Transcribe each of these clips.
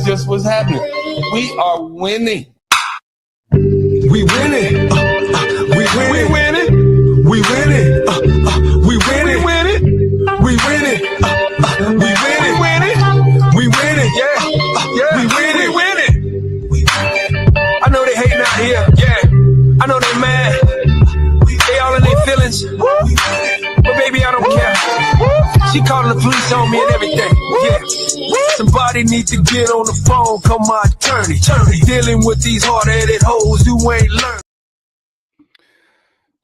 That's just what's happening. We are winning. We winning. We winning. We winning. We winning. We winning. We winning. We winning. We winning. Yeah. Yeah. We winning. We winning. I know they hating out here. Yeah. I know they mad. They all in their feelings. But baby, I don't care. She calling the police on me and everything. Yeah. Somebody need to get on the phone, call my attorney. Dealing with these hard-headed hoes who ain't learned.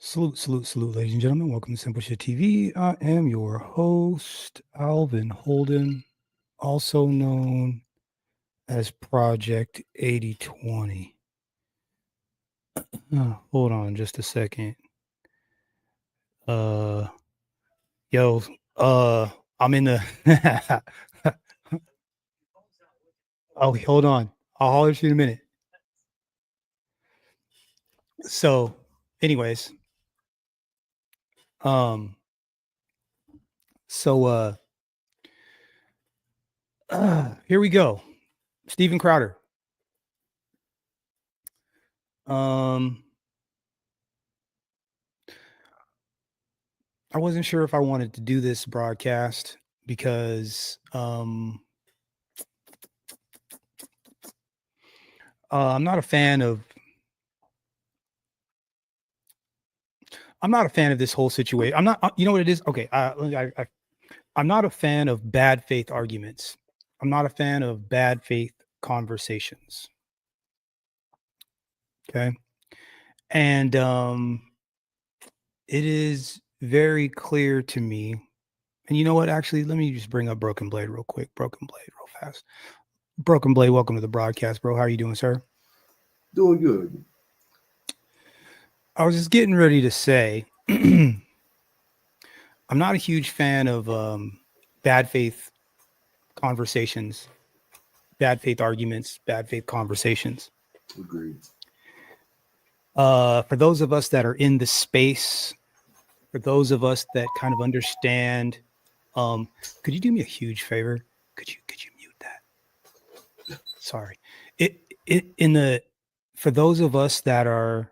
Salute, ladies and gentlemen. Welcome to Simple Shit TV. I am your host, Alvin Holden, also known as Project 8020. Hold on just a second. I'm in the oh, hold on. I'll holler at you in a minute. So, anyways, here we go. Steven Crowder. I wasn't sure if I wanted to do this broadcast because I'm not a fan of this whole situation. I'm not, you know what it is? Okay. I'm not a fan of bad faith arguments. I'm not a fan of bad faith conversations. Okay. And it is very clear to me. And you know what? Actually, let me just bring up Broken Blade real quick. Broken Blade real fast. Broken Blade, welcome to the broadcast, bro. How are you doing, sir? Doing good. I was just getting ready to say, I'm not a huge fan of bad faith conversations, bad faith arguments, bad faith conversations. Agreed. For those of us that are in the space, for those of us that kind of understand, could you do me a huge favor? Could you mute that? Sorry. For those of us that are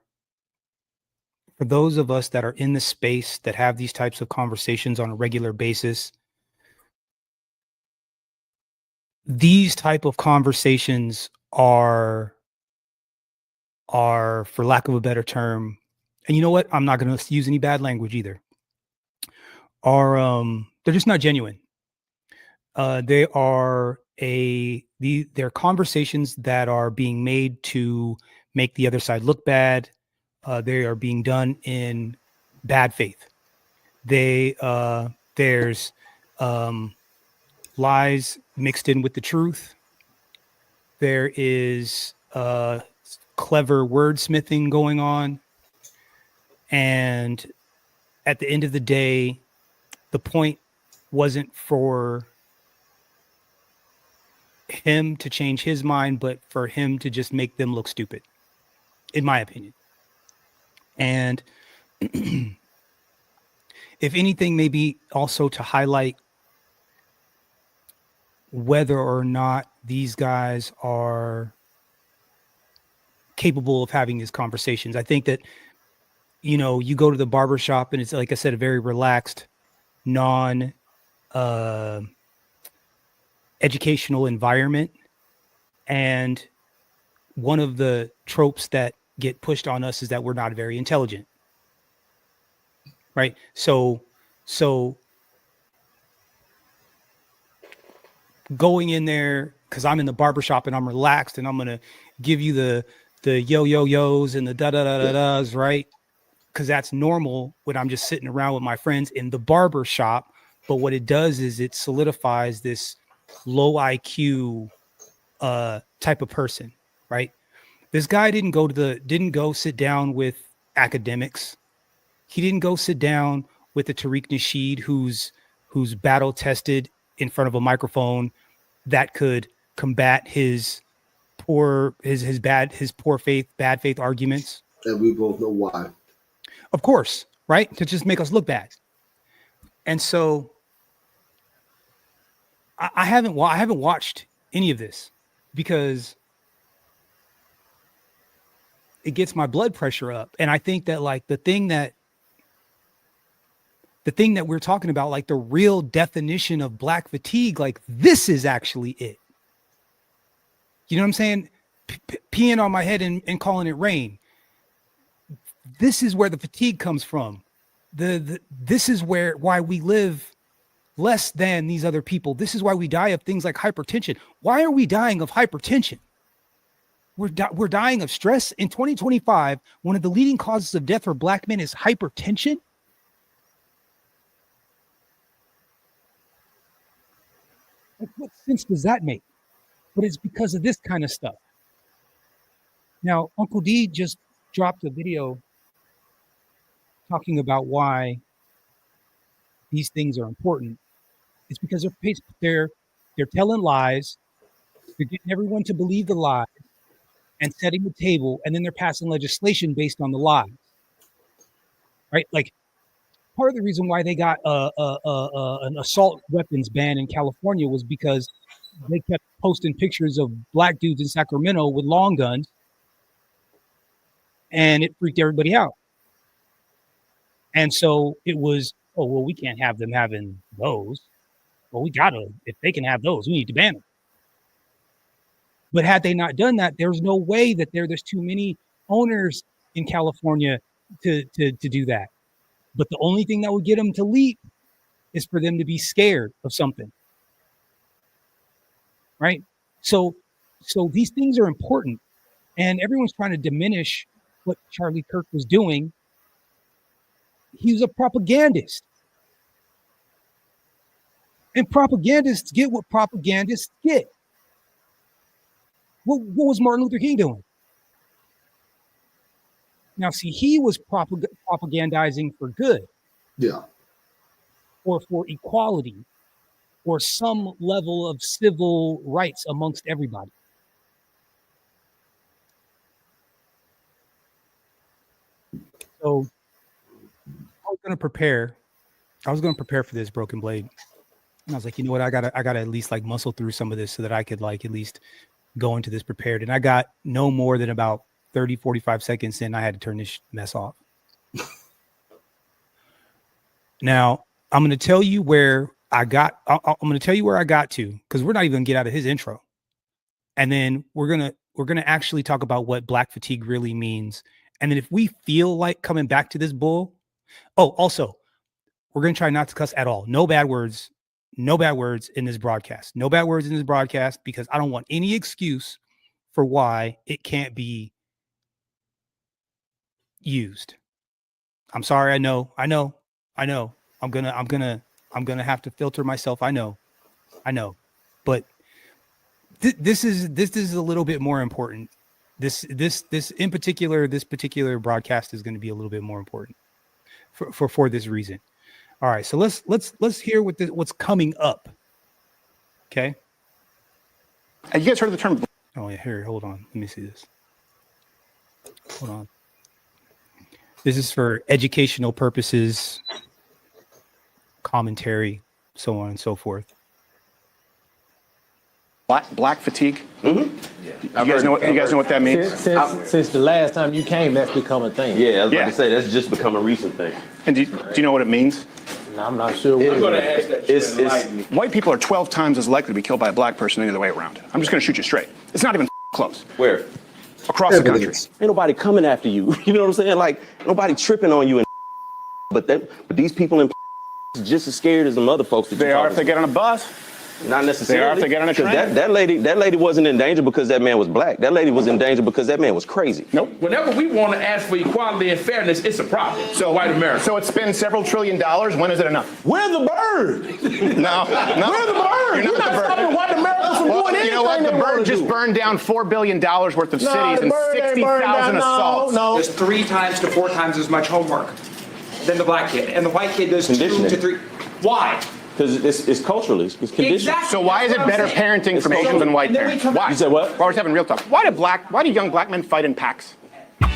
in the space that have these types of conversations on a regular basis, these type of conversations are, for lack of a better term, and you know what? I'm not going to use any bad language either. They're just not genuine. They're conversations that are being made to make the other side look bad. They are being done in bad faith. There's lies mixed in with the truth. There is clever wordsmithing going on. And at the end of the day, the point wasn't for him to change his mind, but for him to just make them look stupid, in my opinion. And if anything, maybe also to highlight whether or not these guys are capable of having these conversations. I think that, you go to the barbershop and it's, like I said, a very relaxed, educational environment. And one of the tropes that get pushed on us is that we're not very intelligent. Right. So going in there, because I'm in the barbershop and I'm relaxed and I'm going to give you the yo-yo-yos and the da-da-da-da-das, right? Because that's normal when I'm just sitting around with my friends in the barbershop. But what it does is it solidifies this low IQ type of person, right? This guy didn't go sit down with academics. He didn't go sit down with a Tariq Nasheed who's battle tested in front of a microphone that could combat his poor faith, bad faith arguments. And we both know why. Of course, right? To just make us look bad. And so I haven't watched any of this. because it gets my blood pressure up. And I think that like the thing that we're talking about, like the real definition of black fatigue, like this is actually it. You know what I'm saying? Peeing on my head and calling it rain. This is where the fatigue comes from. This is why we live less than these other people. This is why we die of things like hypertension. Why are we dying of hypertension? We're dying of stress. In 2025, one of the leading causes of death for black men is hypertension. Like, what sense does that make? But it's because of this kind of stuff. Now, Uncle D just dropped a video talking about why these things are important. It's because they're telling lies. They're getting everyone to believe the lies and setting the table, and then they're passing legislation based on the lies. Right? Like, part of the reason why they got an assault weapons ban in California was because they kept posting pictures of black dudes in Sacramento with long guns, and it freaked everybody out. And so it was, oh, well, we can't have them having those. Well, we gotta, if they can have those, we need to ban them. But had they not done that, there's no way that there's too many owners in California to do that. But the only thing that would get them to leap is for them to be scared of something. Right? So these things are important, and everyone's trying to diminish what Charlie Kirk was doing. He was a propagandist. And propagandists get what propagandists get. What was Martin Luther King doing? Now, see, he was propagandizing for good. Yeah. Or for equality, or some level of civil rights amongst everybody. So I was going to prepare for this Broken Blade. And I was like, you know what? I gotta at least like muscle through some of this so that I could like at least go into this prepared. And I got no more than about 30, 45 seconds in. I had to turn this mess off. Now, I'm going to tell you where I got to, because we're not even going to get out of his intro. And then we're going to actually talk about what black fatigue really means. And then if we feel like coming back to this bull, also, we're going to try not to cuss at all. No bad words in this broadcast. No bad words in this broadcast, because I don't want any excuse for why it can't be used. I'm sorry. I know. I'm gonna have to filter myself. I know, but this is a little bit more important. This in particular, this particular broadcast is going to be a little bit more important for this reason. All right, so let's hear what's coming up. Okay. You guys heard of the term? Oh yeah, here, hold on. Let me see this. Hold on. This is for educational purposes, commentary, so on and so forth. Black fatigue. Mm-hmm. You guys know what that means? Since the last time you came, that's become a thing. Yeah, I was about to say that's just become a recent thing. And do you know what it means? No, I'm not sure. I'm going to ask that. White people are 12 times as likely to be killed by a black person than the other way around. I'm just going to shoot you straight. It's not even close. Where? Across the country. Ain't nobody coming after you. You know what I'm saying? Like, nobody tripping on you. But these people in just as scared as the other folks. They are if they get on a bus. Not necessarily. They are if they get on a train. That lady wasn't in danger because that man was black. That lady was in danger because that man was crazy. Nope. Whenever we want to ask for equality and fairness, it's a problem. So white America. So it's been several $1 trillion. When is it enough? Where's the bird? No. Where's the bird? You're not stopping white America from doing anything. You know what? The bird just burned down $4 billion worth of cities and 60,000 assaults. No. There's 3 times to 4 times as much homework than the black kid, and the white kid does 2 to 3. Why? Because it's culturally, it's conditioned. Exactly. So why is it better parenting from Asians than white parents? Why? You said what? Well, we're having real talk. Why do young black men fight in packs? Why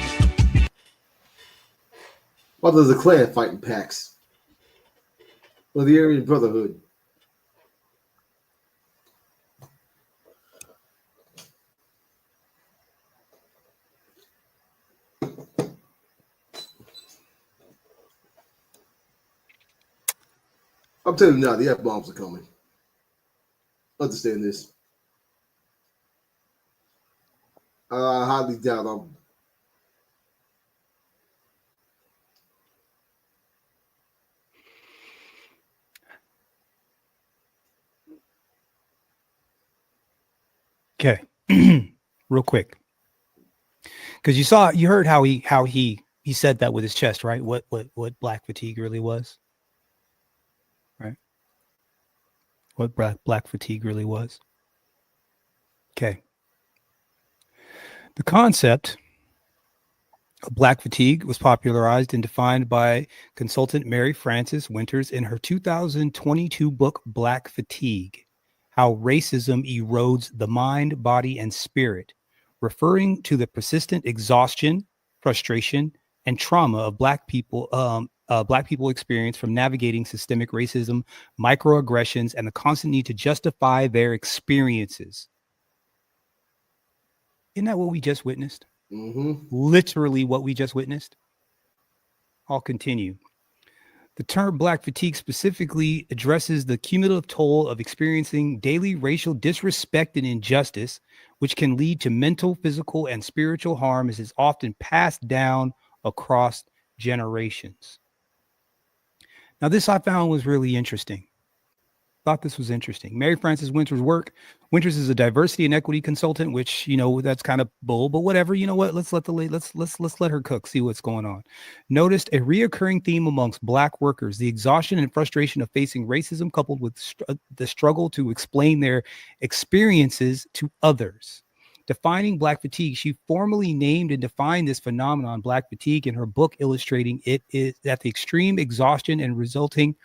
does the Klan fight in packs? Well, the Aryan Brotherhood. I'm telling you now, the F-bombs are coming. Understand this. I highly doubt I'm. Okay, real quick, because you heard how he said that with his chest, right? What black fatigue really was, right? What black fatigue really was. Okay, the concept of black fatigue was popularized and defined by consultant Mary Frances Winters in her 2022 book Black Fatigue: How Racism Erodes the Mind, Body, and Spirit, referring to the persistent exhaustion, frustration, and trauma of Black people experience from navigating systemic racism, microaggressions, and the constant need to justify their experiences. Isn't that what we just witnessed? Mm-hmm. Literally what we just witnessed. I'll continue. The term black fatigue specifically addresses the cumulative toll of experiencing daily racial disrespect and injustice, which can lead to mental, physical, and spiritual harm, as is often passed down across generations. Now, this I found was really interesting. Thought this was interesting. Mary Frances Winters' work. Winters is a diversity and equity consultant, which, you know, that's kind of bull, but whatever. You know what? Let's let let's let her cook, see what's going on. Noticed a reoccurring theme amongst Black workers: the exhaustion and frustration of facing racism, coupled with the struggle to explain their experiences to others. Defining Black fatigue, she formally named and defined this phenomenon, Black fatigue, in her book, illustrating it is that the extreme exhaustion and resulting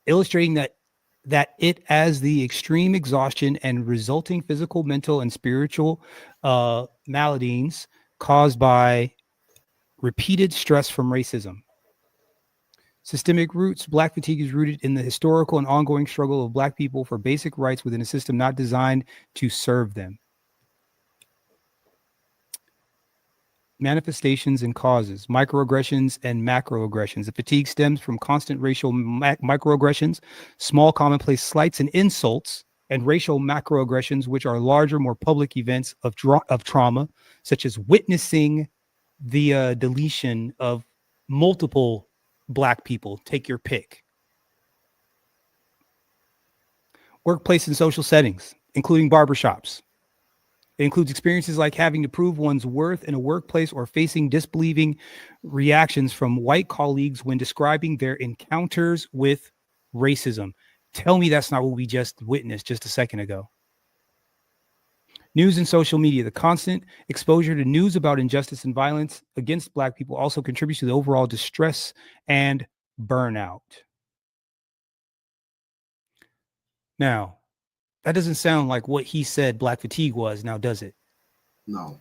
illustrating that it as the extreme exhaustion and resulting physical, mental, and spiritual maladies caused by repeated stress from racism. Systemic roots: Black fatigue is rooted in the historical and ongoing struggle of Black people for basic rights within a system not designed to serve them. Manifestations and causes: microaggressions and macroaggressions. The fatigue stems from constant racial microaggressions, small commonplace slights and insults, and racial macroaggressions, which are larger, more public events of trauma, such as witnessing the deletion of multiple Black people. Take your pick. Workplace and social settings, including barbershops. It includes experiences like having to prove one's worth in a workplace or facing disbelieving reactions from white colleagues when describing their encounters with racism. Tell me that's not what we just witnessed just a second ago. News and social media: the constant exposure to news about injustice and violence against Black people also contributes to the overall distress and burnout. Now, that doesn't sound like what he said Black fatigue was, now does it? No.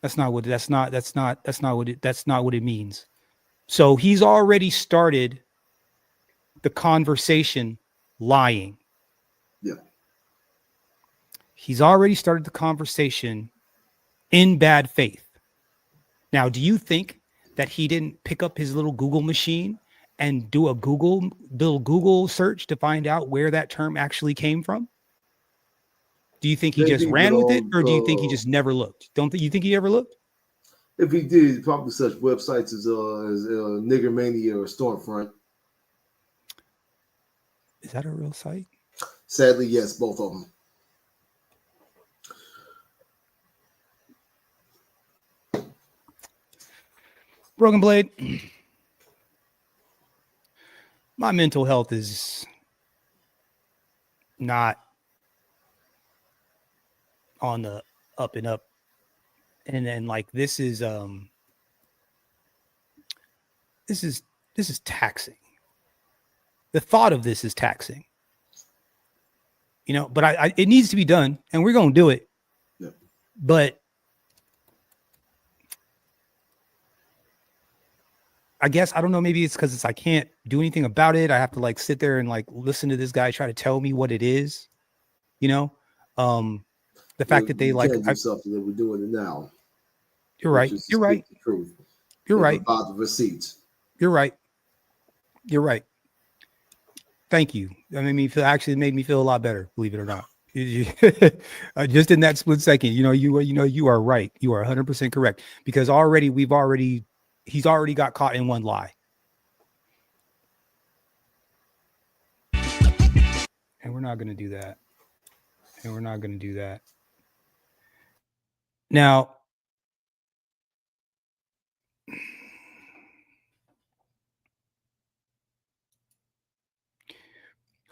That's not what it means. So he's already started the conversation lying. Yeah. He's already started the conversation in bad faith. Now, do you think that he didn't pick up his little Google machine and do a Google search to find out where that term actually came from? Do you think he just ran with it, or do you think he just never looked? You think he ever looked? If he did, probably such websites as Nigger Mania or Stormfront. Is that a real site? Sadly, yes, both of them. Broken Blade. My mental health is not on the up and up. And then like this is taxing. The thought of this is taxing. You know, but it needs to be done, and we're gonna do it. Yeah. But I guess, I don't know, maybe it's because I can't do anything about it. I have to like sit there and like listen to this guy try to tell me what it is, you know? The fact that they like do something that we're doing it now. You're right. You're right. The truth. You're right. About the receipts. You're right. You're right. Thank you. That made me feel, actually made me feel a lot better, believe it or not. Just in that split second, you are right. You are 100% correct, because he's already got caught in one lie. And we're not going to do that. Now,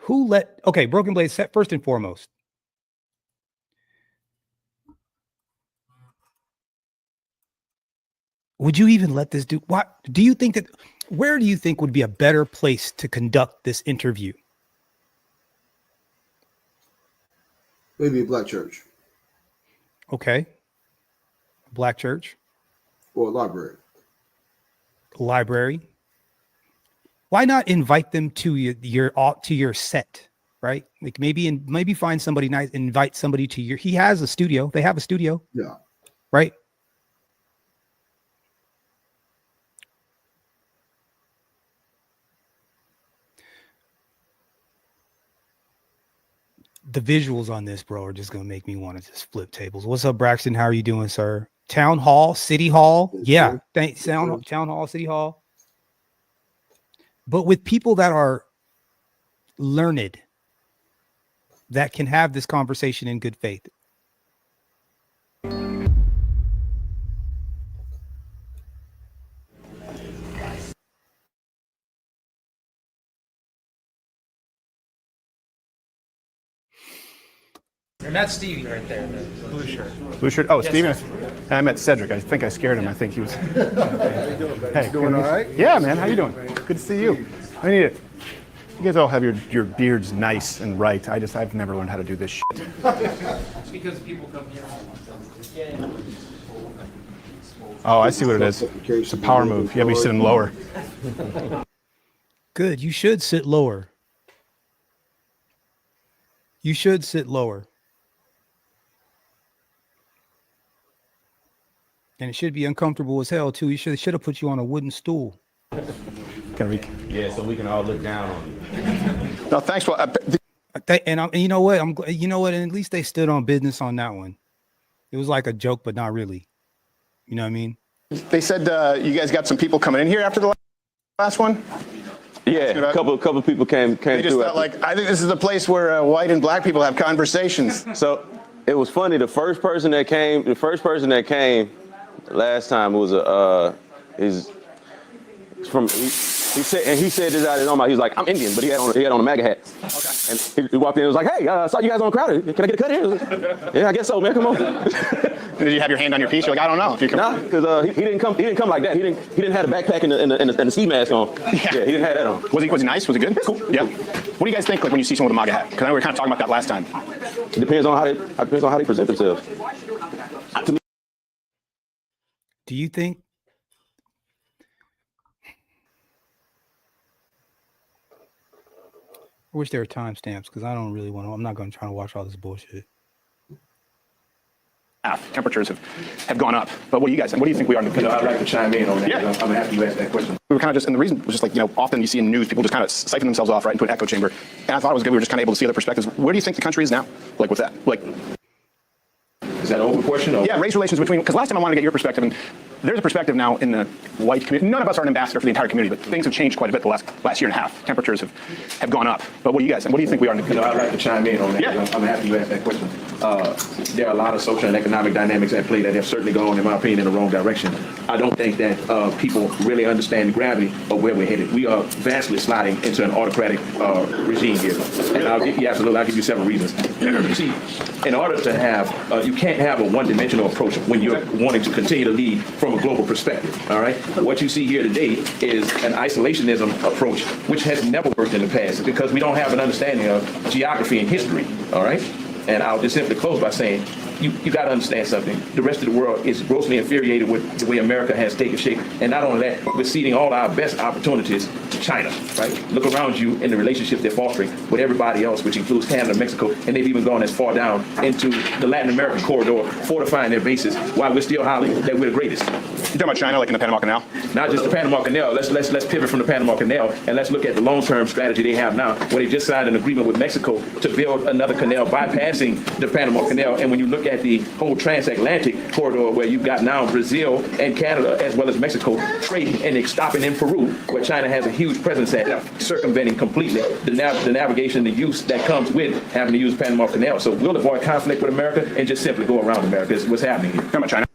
Broken Blade, set first and foremost. Would you even let this what do you think where do you think would be a better place to conduct this interview? Maybe a black church. Okay. Black church. Or a library. Library. Why not invite them to your set, right? Like maybe find somebody nice, invite somebody to he has a studio. They have a studio. Yeah. Right? The visuals on this, bro, are just going to make me want to just flip tables. What's up, Braxton? How are you doing, sir? Town Hall, City Hall. Yeah. Thanks. Town Hall, City Hall. But with people that are learned, that can have this conversation in good faith. And that's Stevie right there, the blue shirt. Blue shirt. Oh, Yes, Steven. sir. I met Cedric. I think I scared him. I think he was. Hey, Doing all right? Yeah, man. How you doing? Good to see you. I need it. You guys all have your beards nice and right. I've never learned how to do this shit. It's because people come here. Oh, I see what it is. It's a power move. You have me sitting lower. Good. You should sit lower. You should sit lower. And it should be uncomfortable as hell too. He should have put you on a wooden stool. Yeah, so we can all look down on you. No, thanks. Well, And you know what? And at least they stood on business on that one. It was like a joke, but not really. You know what I mean? they said you guys got some people coming in here after the last one. Yeah, a couple people came They just through. felt like, I think this is the place where white and black people have conversations. So it was funny. The first person that came last time was he said this out of his own mouth. He was like, I'm Indian, but he had on a MAGA hat. Okay. And he walked in and was like, hey, I saw you guys on Crowded. Can I get a cut here? Yeah, I guess so, man. Come on. Did you have your hand on your piece? You're like, I don't know. If you can... Nah, because he didn't come like that. He didn't have the backpack and the ski mask on. Yeah, he didn't have that on. Was he nice? Was he good? Cool. Yeah. What do you guys think like when you see someone with a MAGA hat? Because I know we were kind of talking about that last time. It depends on how they present themselves. Do you think? I wish there were timestamps because I don't really want to. I'm not going to try to watch all this bullshit. Temperatures have gone up. But what do you guys think? What do you think we are? I'd like to chime in on that. Yeah. I'm gonna have you ask that question. We were kind of just, and the reason was just like, often you see in news, people just kind of siphon themselves off right into an echo chamber. And I thought it was good. We were just kind of able to see other perspectives. Where do you think the country is now? Like with that? Like, Is that an open question? Or? yeah, race relations between, because last time I wanted to get your perspective, and there's a perspective now in the white community. None of us are an ambassador for the entire community, but things have changed quite a bit the last year and a half. Temperatures have gone up. But what do you guys think? What do you think we are? I'd like to chime in on that. Yeah. I'm gonna have you ask that question. There are a lot of social and economic dynamics at play that have certainly gone, in my opinion, in the wrong direction. I don't think that people really understand the gravity of where we're headed. We are vastly sliding into an autocratic regime here. And I'll give you several reasons. You see, in order to have, you can't have a one-dimensional approach when you're wanting to continue to lead from a global perspective, all right? What you see here today is an isolationism approach, which has never worked in the past because we don't have an understanding of geography and history, all right? And I'll just simply close by saying, you got to understand something. The rest of the world is grossly infuriated with the way America has taken shape. And not only that, we're ceding all our best opportunities to China, right? Look around you in the relationships they're fostering with everybody else, which includes Canada, Mexico, and they've even gone as far down into the Latin American corridor, fortifying their bases while we're still hollering that we're the greatest. talking about China, like in the Panama Canal? Not just the Panama Canal. Let's pivot from the Panama Canal and let's look at the long-term strategy they have now, where they just signed an agreement with Mexico to build another canal bypassing the Panama Canal. And when you look at the whole transatlantic corridor, where you've got now Brazil and Canada as well as Mexico trading and stopping in Peru, where China has a huge presence at, circumventing completely the navigation, the use that comes with having to use Panama Canal. So we'll avoid conflict with America and just simply go around America. Is what's happening here. Talking about China.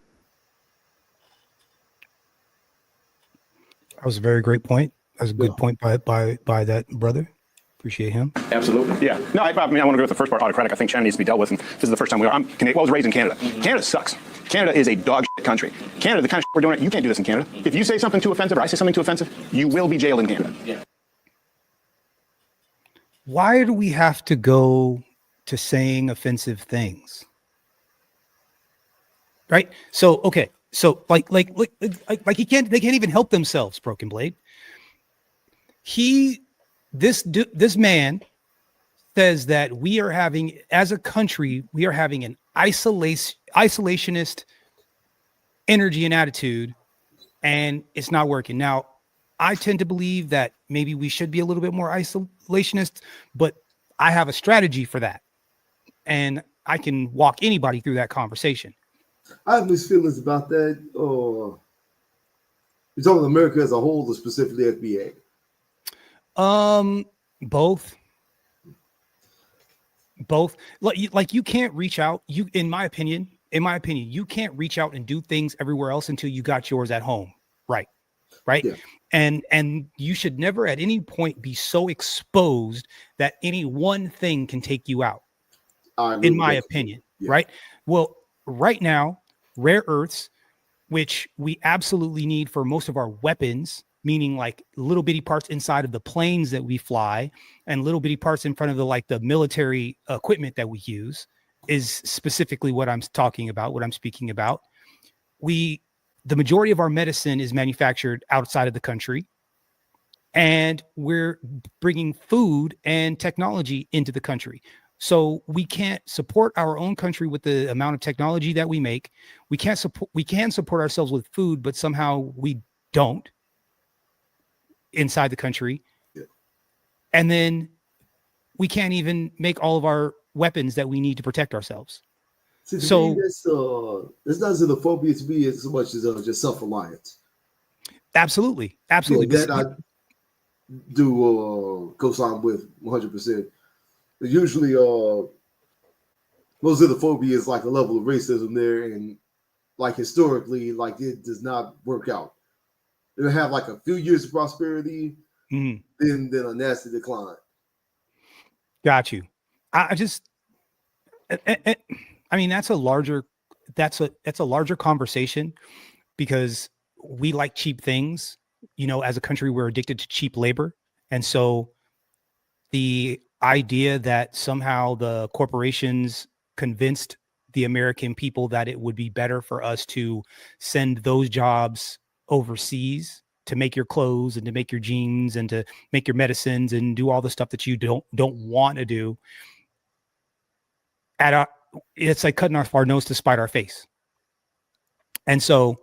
That was a very great point. That was a good point by that brother. Appreciate him. Absolutely. Yeah. No, I mean, I want to go with the first part, autocratic. I think China needs to be dealt with, and this is the first time I was raised in Canada. Canada sucks. Canada is a dog shit country. Canada, the kind of shit we're doing, you can't do this in Canada. If you say something too offensive or I say something too offensive, you will be jailed in Canada. Yeah. Why do we have to go to saying offensive things? Right? So, okay. So like they can't even help themselves, Broken Blade. This man says that we are having, as a country, we are having an isolationist energy and attitude, and it's not working. Now, I tend to believe that maybe we should be a little bit more isolationist, but I have a strategy for that, and I can walk anybody through that conversation. I have mixed feelings about that. You're talking America as a whole, or specifically FBA? Both. Like you can't reach out. In my opinion, you can't reach out and do things everywhere else until you got yours at home. Right. Yeah. And you should never at any point be so exposed that any one thing can take you out. In my opinion. Yeah. Right. Well, right now, rare earths, which we absolutely need for most of our weapons, meaning like little bitty parts inside of the planes that we fly and little bitty parts in front of the military equipment that we use, is specifically what I'm talking about, what I'm speaking about. The majority of our medicine is manufactured outside of the country, and we're bringing food and technology into the country. So we can't support our own country with the amount of technology that we make. We can support ourselves with food, but somehow we don't inside the country. Yeah. And then we can't even make all of our weapons that we need to protect ourselves. See, so it's not xenophobia to me as much as just self-reliance. Absolutely. Yeah, that I do co-sign with 100%. Usually, most of the phobia is like a level of racism there, and like historically, like it does not work out. It'll have like a few years of prosperity, then a nasty decline. Got you. I mean, that's a larger conversation, because we like cheap things. You know, as a country, we're addicted to cheap labor, and so the idea that somehow the corporations convinced the American people that it would be better for us to send those jobs overseas to make your clothes and to make your jeans and to make your medicines and do all the stuff that you don't want to do. It's like cutting off our nose to spite our face. And so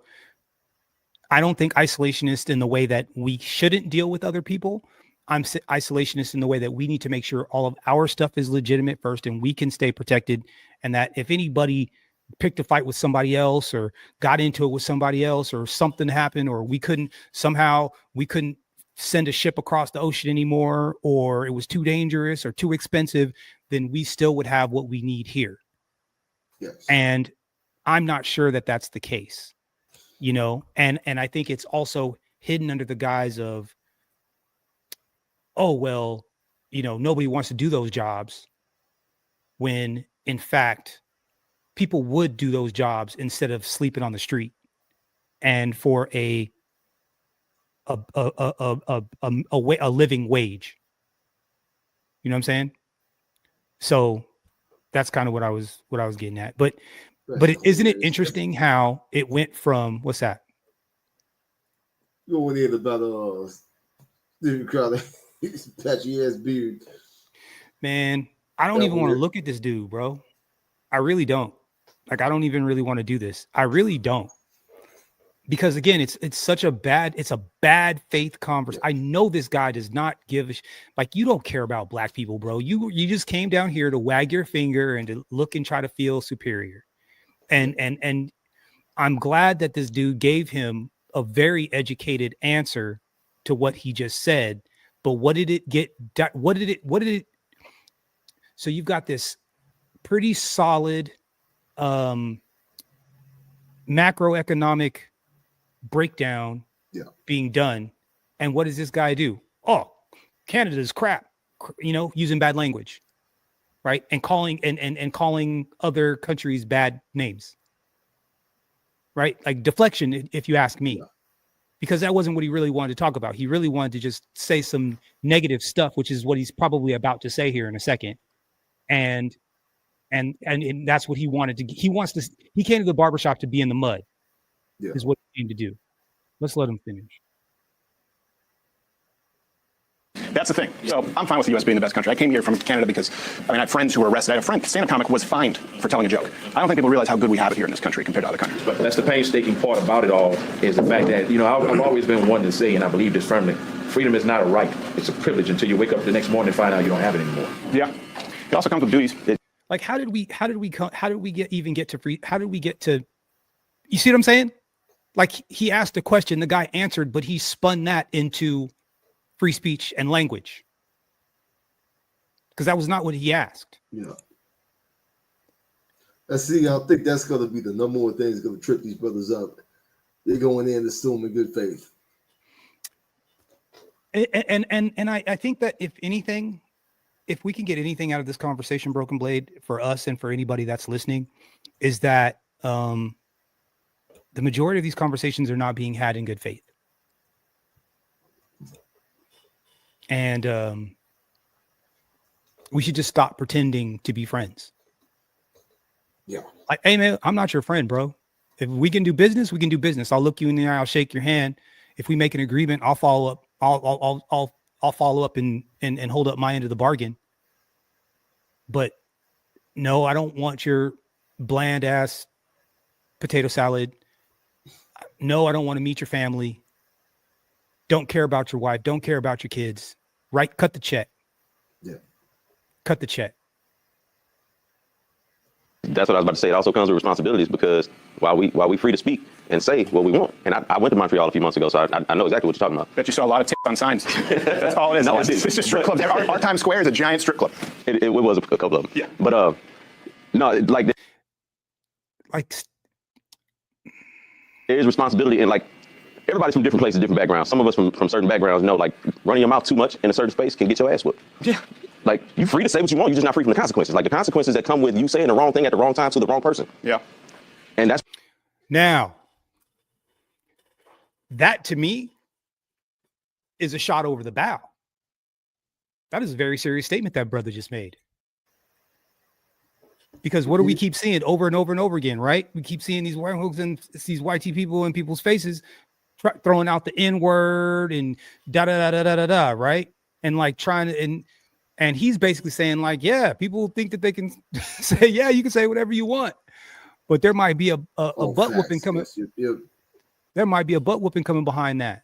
I don't think isolationist in the way that we shouldn't deal with other people. I'm isolationist in the way that we need to make sure all of our stuff is legitimate first and we can stay protected. And that if anybody picked a fight with somebody else or got into it with somebody else or something happened, or we couldn't send a ship across the ocean anymore, or it was too dangerous or too expensive, then we still would have what we need here. Yes. And I'm not sure that that's the case, you know, and I think it's also hidden under the guise of, oh, well, you know, nobody wants to do those jobs, when in fact, people would do those jobs instead of sleeping on the street, and for a living wage. You know what I'm saying? So that's kind of what I was getting at. But isn't it interesting how it went from, what's that? You went in about his patchy ass beard. Man, I don't even want to look at this dude, bro. I really don't. Like, I don't even really want to do this. I really don't. because again, it's a bad faith conversation. I know this guy does not give like, you don't care about black people, bro. You just came down here to wag your finger and to look and try to feel superior. And I'm glad that this dude gave him a very educated answer to what he just said. But what did it get? What did it? So you've got this pretty solid macroeconomic breakdown being done. And what does this guy do? Oh, Canada's crap, using bad language, right? And calling and calling other countries bad names, right? Like deflection, if you ask me, because that wasn't what he really wanted to talk about. He really wanted to just say some negative stuff, which is what he's probably about to say here in a second. And that's what he wanted to. He came to the barbershop to be in the mud. Is what he came to do. Let's let him finish. That's the thing. So I'm fine with the U.S. being the best country. I came here from Canada because, I have friends who were arrested. I have a friend, stand-up comic, was fined for telling a joke. I don't think people realize how good we have it here in this country compared to other countries. But that's the painstaking part about it all, is the fact that, I've always been one to say, and I believe this firmly, freedom is not a right. It's a privilege until you wake up the next morning and find out you don't have it anymore. Yeah. It also comes with duties. Like, how did we get to free? How did we get to, you see what I'm saying? Like, he asked a question, the guy answered, but he spun that into free speech and language, because that was not what he asked. Yeah. I think that's going to be the number one thing that's going to trip these brothers up. They're going in assuming good faith. And I think that if anything, if we can get anything out of this conversation, Broken Blade, for us and for anybody that's listening, is that the majority of these conversations are not being had in good faith. And we should just stop pretending to be friends. Yeah. Like, hey man, I'm not your friend, bro. If we can do business, we can do business. I'll look you in the eye, I'll shake your hand. If we make an agreement, I'll follow up. I'll follow up and hold up my end of the bargain. But no, I don't want your bland ass potato salad. No, I don't want to meet your family. Don't care about your wife. Don't care about your kids. Right? Cut the check. Yeah. Cut the check. That's what I was about to say. It also comes with responsibilities, because while we free to speak and say what we want, and I went to Montreal a few months ago, so I know exactly what you're talking about. Bet you saw a lot of tits on signs. That's all it is. No, it's just strip clubs. Our Times Square is a giant strip club. It was a couple of them. Yeah. But no, like there is responsibility, and like everybody's from different places, different backgrounds. Some of us from certain backgrounds know, like, running your mouth too much in a certain space can get your ass whipped. Yeah. Like, you're free to say what you want. You're just not free from the consequences. Like, the consequences that come with you saying the wrong thing at the wrong time to the wrong person. Yeah. And that's Now, that to me is a shot over the bow. That is a very serious statement that brother just made. Because what do we keep seeing over and over and over again, right? We keep seeing these white hooks and these YT people in people's faces throwing out the N-word and da-da-da-da-da-da, right? And like trying to, and he's basically saying like, yeah, people think that they can say, yeah, you can say whatever you want. But there might be a butt whooping coming. Yes. There might be a butt whooping coming behind that.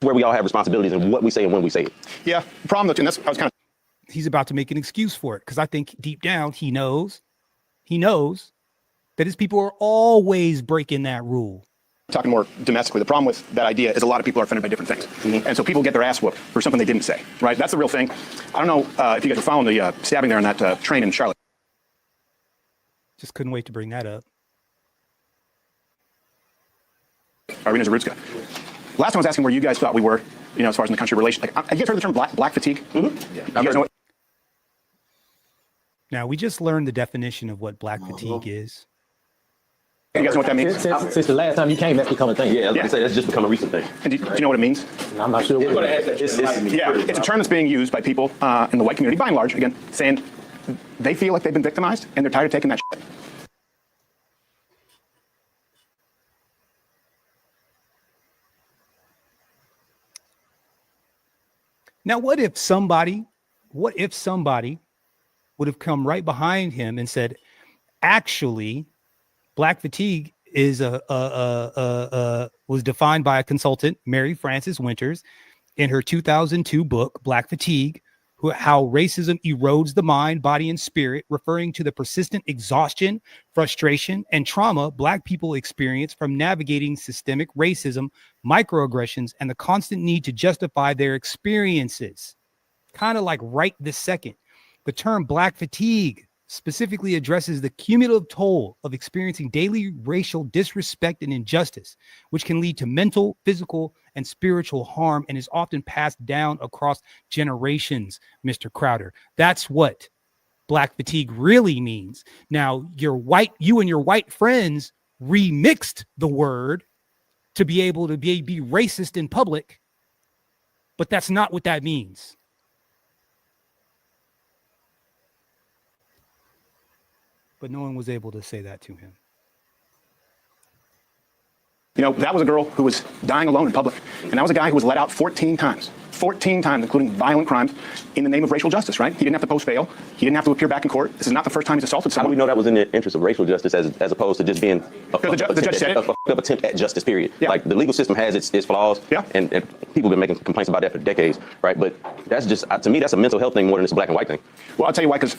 where we all have responsibilities in what we say and when we say it. Yeah, the problem though, and that's I was kind of. He's about to make an excuse for it, because I think deep down he knows that his people are always breaking that rule. Talking more domestically, the problem with that idea is a lot of people are offended by different things. Mm-hmm. And so people get their ass whooped for something they didn't say, right? That's the real thing. I don't know if you guys were following the stabbing there on that train in Charlotte. Just couldn't wait to bring that up. Arenas of Roots. Last time I was asking where you guys thought we were, you know, as far as in the country relation. Like, have you guys heard the term black fatigue? Mm-hmm. Yeah. You guys know what? Now, we just learned the definition of what black fatigue is. You guys know what that means? Since the last time you came, that's become a thing. Yeah, I was gonna say that's just become a recent thing. And do you know what it means? I'm not sure. It's a term that's being used by people in the white community, by and large, again, saying they feel like they've been victimized and they're tired of taking that shit. Now, what if somebody would have come right behind him and said, actually, black fatigue is was defined by a consultant, Mary Frances Winters, in her 2002 book, Black Fatigue, How Racism Erodes the Mind, Body, and Spirit, referring to the persistent exhaustion, frustration, and trauma Black people experience from navigating systemic racism, microaggressions, and the constant need to justify their experiences. Kind of like right this second. The term Black fatigue specifically addresses the cumulative toll of experiencing daily racial disrespect and injustice, which can lead to mental, physical, and spiritual harm and is often passed down across generations, Mr. Crowder. That's what Black fatigue really means. Now, you and your white friends remixed the word to be able to be racist in public, but that's not what that means. But no one was able to say that to him. You know, that was a girl who was dying alone in public. And that was a guy who was let out 14 times. 14 times, including violent crimes, in the name of racial justice, right? He didn't have to post bail. He didn't have to appear back in court. This is not the first time he's assaulted someone. How do we know that was in the interest of racial justice as opposed to just being the judge said a attempt at justice, period? Yeah. Like, the legal system has its flaws, yeah. and people have been making complaints about that for decades, right? But that's just, to me, that's a mental health thing more than it's a black and white thing. Well, I'll tell you why, because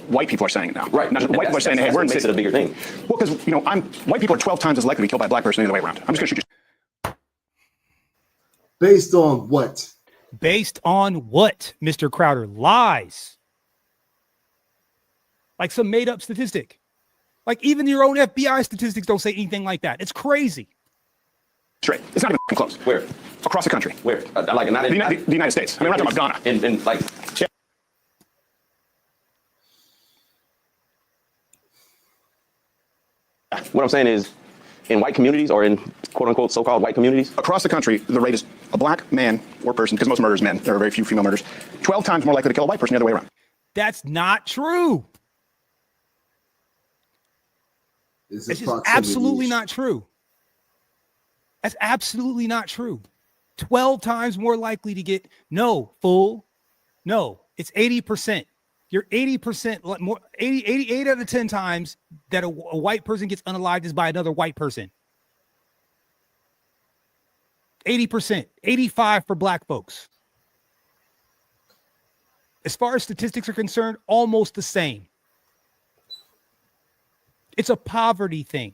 white people are saying it now. Right. Not white people are saying, hey, we're in the makes it a bigger thing. Well, because, white people are 12 times as likely to be killed by a black person the other way around. I'm just going to shoot you. Based on what? Based on what, Mr. Crowder? Lies. Like some made up statistic. Like even your own FBI statistics don't say anything like that. It's crazy. Straight. It's not even close. Where? Across the country. Where? Like not in the United States. I mean, we're not talking about Ghana. And like. Yeah. What I'm saying is, in white communities or in quote unquote so-called white communities? Across the country, the rate is a black man or person, because most murders men. There are very few female murders. 12 times more likely to kill a white person the other way around. That's not true. It's just absolutely not true. That's absolutely not true. 12 times more likely to get, no, fool. No, it's 80%. You're 80% more, 88 out of 10 times that a white person gets unalived is by another white person. 80%, 85 for black folks. As far as statistics are concerned, almost the same. It's a poverty thing.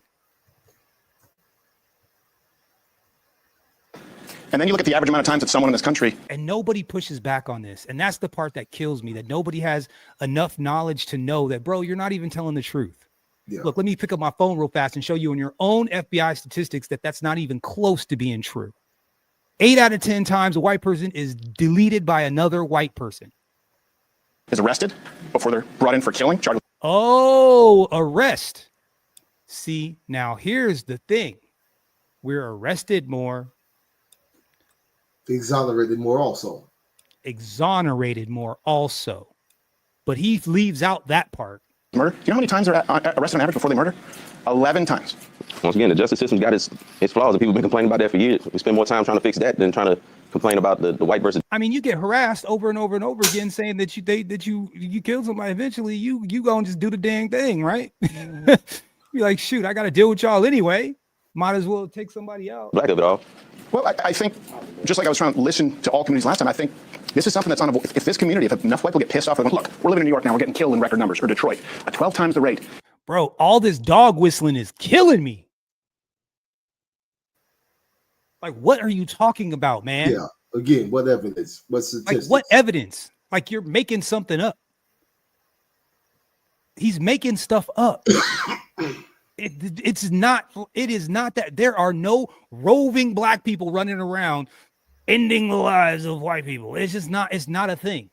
And then you look at the average amount of times that someone in this country. And nobody pushes back on this. And that's the part that kills me, that nobody has enough knowledge to know that, bro, you're not even telling the truth. Yeah. Look, let me pick up my phone real fast and show you in your own FBI statistics that that's not even close to being true. 8 out of 10 times a white person is deleted by another white person. Is arrested before they're brought in for killing. Oh, arrest. See, now here's the thing. We're arrested more. Exonerated more also. Exonerated more also. But he leaves out that part. Murder. Do you know how many times they're arrested on average before they murder? 11 times. Once again, the justice system's got its flaws, and people have been complaining about that for years. We spend more time trying to fix that than trying to complain about the white versus. I mean, you get harassed over and over and over again saying that you killed somebody. Eventually, you go and just do the dang thing, right? You're like, shoot, I got to deal with y'all anyway. Might as well take somebody out. Black of it all. Well, I think, just like I was trying to listen to all communities last time, I think this is something that's unavoidable. If this community, if enough white people get pissed off, they're going, look, we're living in New York now, we're getting killed in record numbers, or Detroit, at 12 times the rate. Bro, all this dog whistling is killing me. Like, what are you talking about, man? Yeah, again, what evidence? What statistics? Like, what evidence? Like, you're making something up. He's making stuff up. It is not that there are no roving black people running around ending the lives of white people. It's not a thing.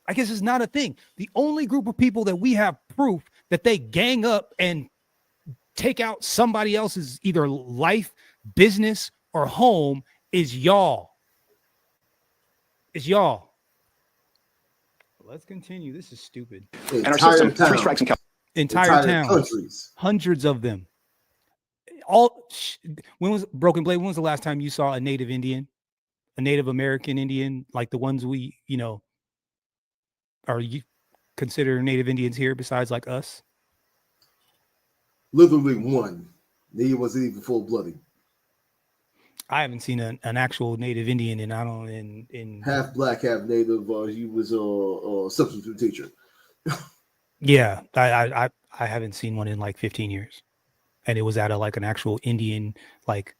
I guess it's not a thing. The only group of people that we have proof that they gang up and take out somebody else's either life, business, or home is y'all. It's y'all. Let's continue. This is stupid. And our system, 3 strikes and entire towns, countries. Hundreds of them. When was Broken Blade? When was the last time you saw a Native Indian, a Native American Indian, like the ones we, are you consider Native Indians here besides like us? Literally one. He wasn't even full blooded. I haven't seen an actual native Indian in Half black, half native. He was a substitute teacher. Yeah, I haven't seen one in like 15 years, and it was at an actual Indian like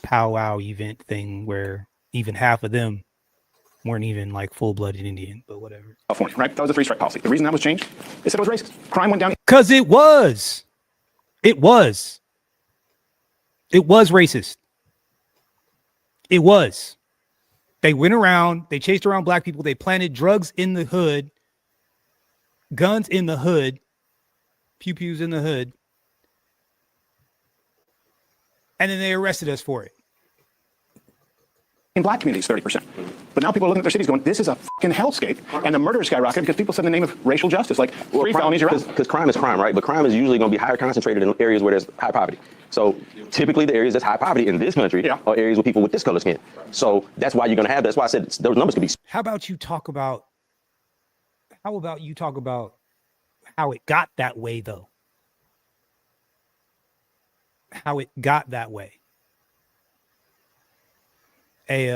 powwow event thing where even half of them weren't even like full-blooded Indian, but whatever. California, right? That was the three-strike policy. The reason that was changed, they said it was racist. Crime went down. Because it was racist. It was. They went around, they chased around black people, they planted drugs in the hood, guns in the hood, pew-pews in the hood, and then they arrested us for it. In black communities, 30%. But now people are looking at their cities going, this is a fucking hellscape. And the murder skyrocketed because people said in the name of racial justice, like, three felonies, you're out. Because crime is crime, right? But crime is usually going to be higher concentrated in areas where there's high poverty. So typically the areas that's high poverty in this country are areas with people with this color skin. So that's why you're going to have, that's why I said those numbers could be. How about you talk about how it got that way, though? How it got that way. Hey,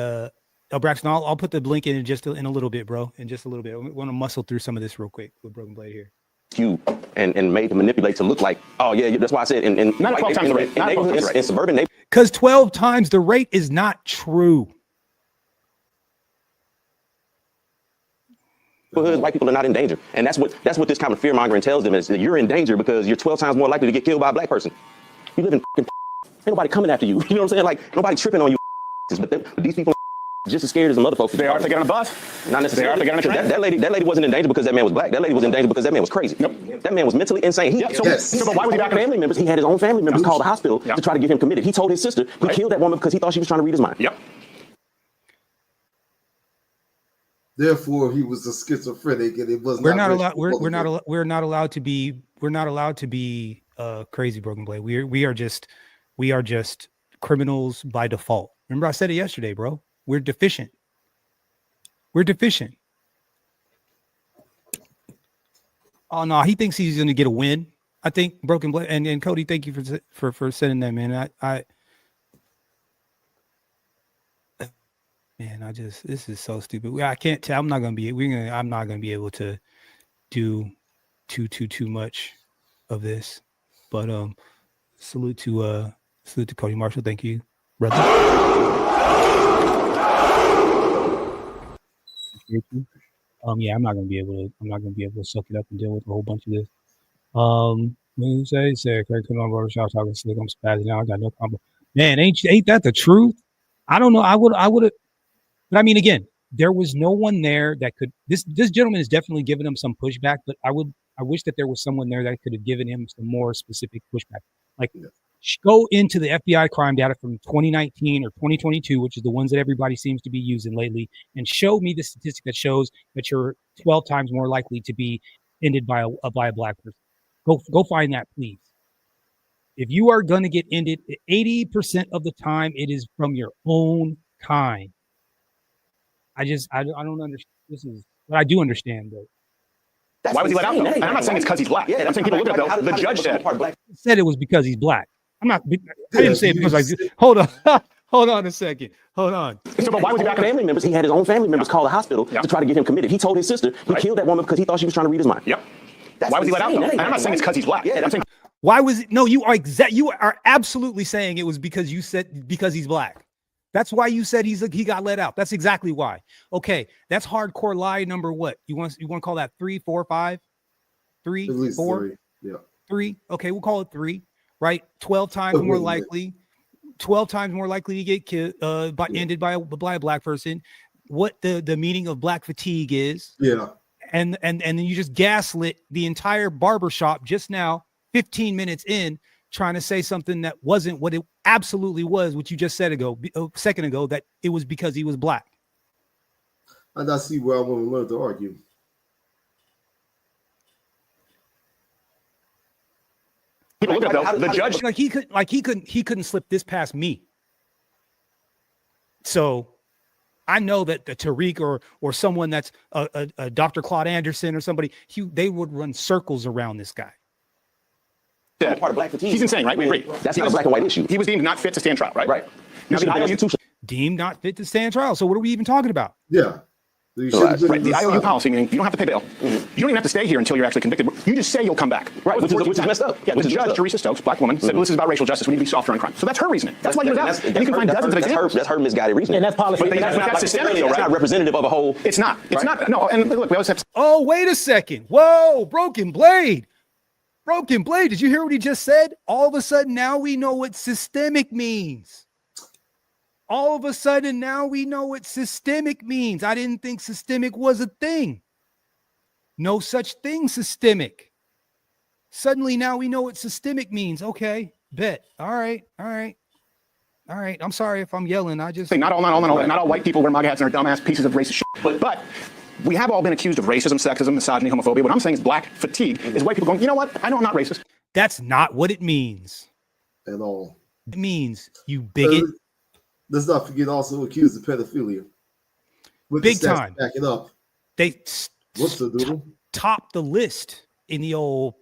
Braxton, I'll put the link in in a little bit, bro. In just a little bit. I want to muscle through some of this real quick with Broken Blade here. You and made to manipulate to look like, oh yeah, that's why I said in 12 times the rate. In suburban neighborhoods. Because 12 times the rate is not true. White people are not in danger, and that's what this kind of fear mongering tells them is that you're in danger because you're 12 times more likely to get killed by a black person. You live in ain't nobody coming after you. You know what I'm saying? Like nobody tripping on you. But these people are just as scared as the other folks. They are if they get on a bus. Not necessarily. They are if they get on a train. That lady wasn't in danger because that man was black. That lady was in danger because that man was crazy. Yep. That man was mentally insane. So why was he back in family members? He had his own family members call the hospital to try to get him committed. He told his sister he killed that woman because he thought she was trying to read his mind. Yep. Therefore, he was a schizophrenic, and it was We're not allowed to be crazy, Broken Blade. We are just criminals by default. Remember I said it yesterday, bro. We're deficient. Oh no, he thinks he's gonna get a win. I think Broken Blade and Cody, thank you for sending that, man. This is so stupid. I can't tell. I'm not gonna be able to do too much of this. But salute to Cody Marshall. Thank you, brother. Yeah, I'm not gonna be able to suck it up and deal with a whole bunch of this. Craig come on Barbershop talking slick. I'm spazzing out. I got no combo. Man, ain't that the truth? I don't know. I would have. But I mean, again, there was no one there that could. This gentleman is definitely giving him some pushback, but I wish that there was someone there that could have given him some more specific pushback. Like, go into the FBI crime data from 2019 or 2022, which is the ones that everybody seems to be using lately, and show me the statistic that shows that you're 12 times more likely to be ended by a black person. Go find that, please. If you are going to get ended, 80% of the time it is from your own kind. I don't understand. This is what I do understand, though. Why was he let out, though? And I'm not saying it's because he's black. I'm saying people look at it, though. The judge said it was because he's black. I didn't say it because hold on a second. Hold on. So, but why was he back in family members? He had his own family members call the hospital to try to get him committed. He told his sister he killed that woman because he thought she was trying to read his mind. Yep. Why was he let out, though? And I'm not saying it's because he's black. I'm saying why was it? No, you are absolutely saying it was because you said because he's black. That's why you said he got let out. That's exactly why. Okay, that's hardcore lie number what? You want to call that 3, 4, 5? 3, 4? 3. Yeah. 3. Okay, we'll call it 3. Right? 12 times more likely. 12 times more likely to get killed ended by a black person. What the meaning of black fatigue is. Yeah. And then you just gaslit the entire barbershop just now, 15 minutes in, trying to say something that wasn't what it absolutely was, what you just said a second ago, that it was because he was black. And I see where I want to learn to argue. People look at the judge. He couldn't slip this past me. So I know that the Tariq or someone that's a Dr. Claude Anderson or somebody, they would run circles around this guy. said, part of black fatigue. he's insane, right? We agree. That's not a black and white issue. He was deemed not fit to stand trial, right? Right. Now, the IOU, Deemed not fit to stand trial. So what are we even talking about? Yeah. You should have been right, the IOU asylum. policy, meaning you don't have to pay bail. You don't even have to stay here until you're actually convicted. You just say you'll come back. Right, which is messed up. Yeah, the judge, Teresa Stokes, black woman, said, well, this is about racial justice. We need to be softer on crime. So that's her reasoning. That's why he was out. And you can find dozens of examples. That's her misguided reasoning. And that's policy. But that's systemic, though, That's right? not representative of a whole. It's not. It's not. No, and look, we always have to Oh, wait a second. Whoa, Broken Blade. Broken Blade. Did you hear what he just said? All of a sudden, now we know what systemic means. All of a sudden, now we know what systemic means. I didn't think systemic was a thing. No such thing, systemic. Suddenly, now we know what systemic means. Okay, bet. All right. I'm sorry if I'm yelling. I just say not all white people wear MAGA hats and are dumbass pieces of racist shit. But we have all been accused of racism, sexism, misogyny, homophobia. What I'm saying is black fatigue is white people going, you know what? I know I'm not racist. That's not what it means. At all. It means you bigot. Let's not forget also accused of pedophilia. With Big the stats time. backing up. They What's the doodle? top the list in the old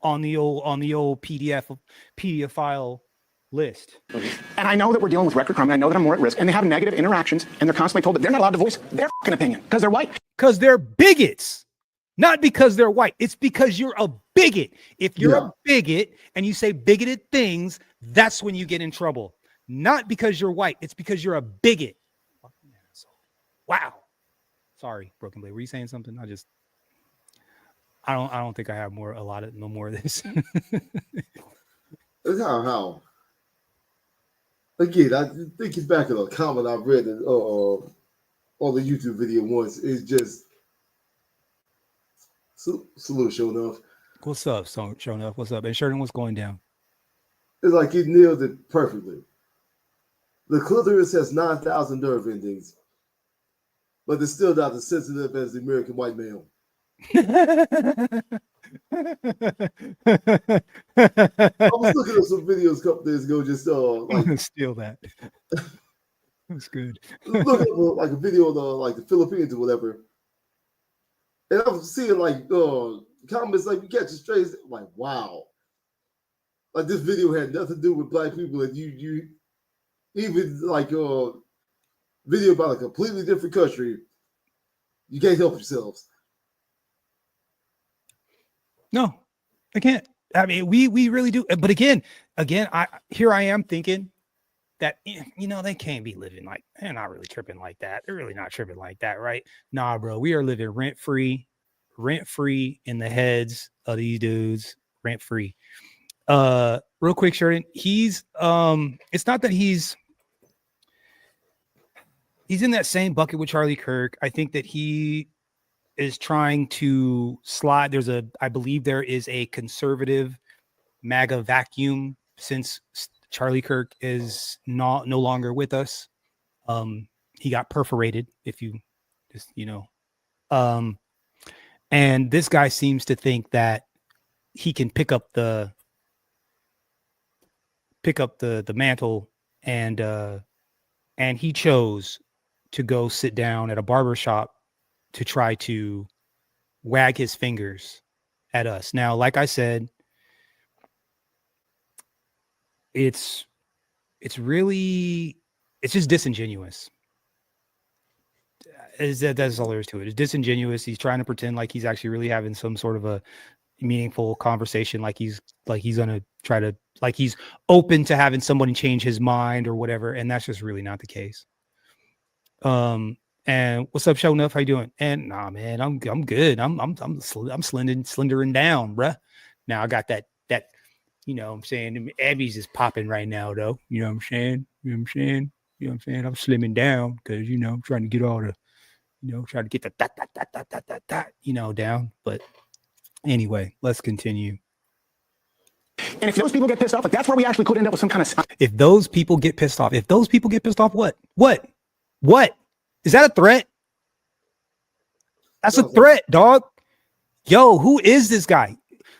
on the old PDF file list. And I know that we're dealing with record crime. And I know that I'm more at risk. And they have negative interactions. And they're constantly told that they're not allowed to voice their fucking opinion because they're white. Because they're bigots. Not because they're white. It's because you're a bigot. If you're a bigot and you say bigoted things, that's when you get in trouble. Not because you're white. It's because you're a bigot. Wow. Sorry, Broken Blade. Were you saying something? I don't think I have no more of this. How? Again, I thinking back at a comment I've read on the YouTube video once. It's just salute, show enough. What's up, show enough? What's up? And Sheridan, what's going down? It's like he nailed it perfectly. The clitoris has 9,000 nerve endings, but it's still not as sensitive as the American white male. I was looking at some videos a couple days ago, just I'm gonna steal that. That's good. Look at like a video of like the Philippines or whatever, and I was seeing like comments like, "You catch it straight." I'm like, wow, like this video had nothing to do with black people, and you even like a video about a completely different country. You can't help yourselves. No, I can't. I mean, we really do. But again, I am thinking that, they can't be living like, they're not really tripping like that. They're really not tripping like that, right? Nah, bro, we are living rent free in the heads of these dudes, rent free. Real quick, Sheridan, he's it's not that he's in that same bucket with Charlie Kirk. I think that he is trying to slide. I believe there is a conservative MAGA vacuum since Charlie Kirk is no longer with us. He got perforated, if you just, and this guy seems to think that he can pick up the mantle, and he chose to go sit down at a barbershop to try to wag his fingers at us. Now, like I said, it's just disingenuous. That's all there is to it. It's disingenuous. He's trying to pretend like he's actually really having some sort of a meaningful conversation, like he's gonna try to, like he's open to having somebody change his mind or whatever, and that's just really not the case. And what's up, Show Enough? How you doing? And nah, man, I'm good. I'm slendering down, bruh. Now I got that, what I'm saying, Abby's is popping right now, though. You know what I'm saying? I'm slimming down because I'm trying to get all the, try to get the down. But anyway, let's continue. And if those people get pissed off, like that's where we actually could end up with some kind of. If those people get pissed off, what? Is that a threat? That's a threat, dog. Yo, who is this guy?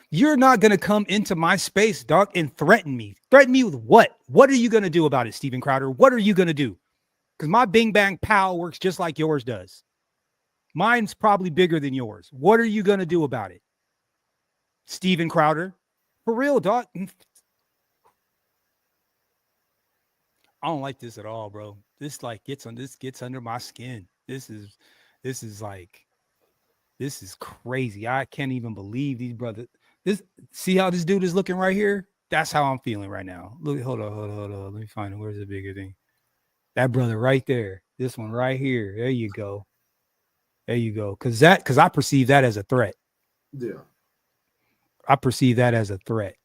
You're not going to come into my space, dog, and threaten me. Threaten me with what? What are you going to do about it, Steven Crowder? What are you going to do? Because my bing bang pow works just like yours does. Mine's probably bigger than yours. What are you going to do about it? Steven Crowder? For real, dog. I don't like this at all, bro. This like gets under my skin. This is crazy. I can't even believe these brothers. See how this dude is looking right here? That's how I'm feeling right now. Look, hold on. Let me find it. Where's the bigger thing? That brother right there. This one right here. There you go. Cause I perceive that as a threat. Yeah. I perceive that as a threat.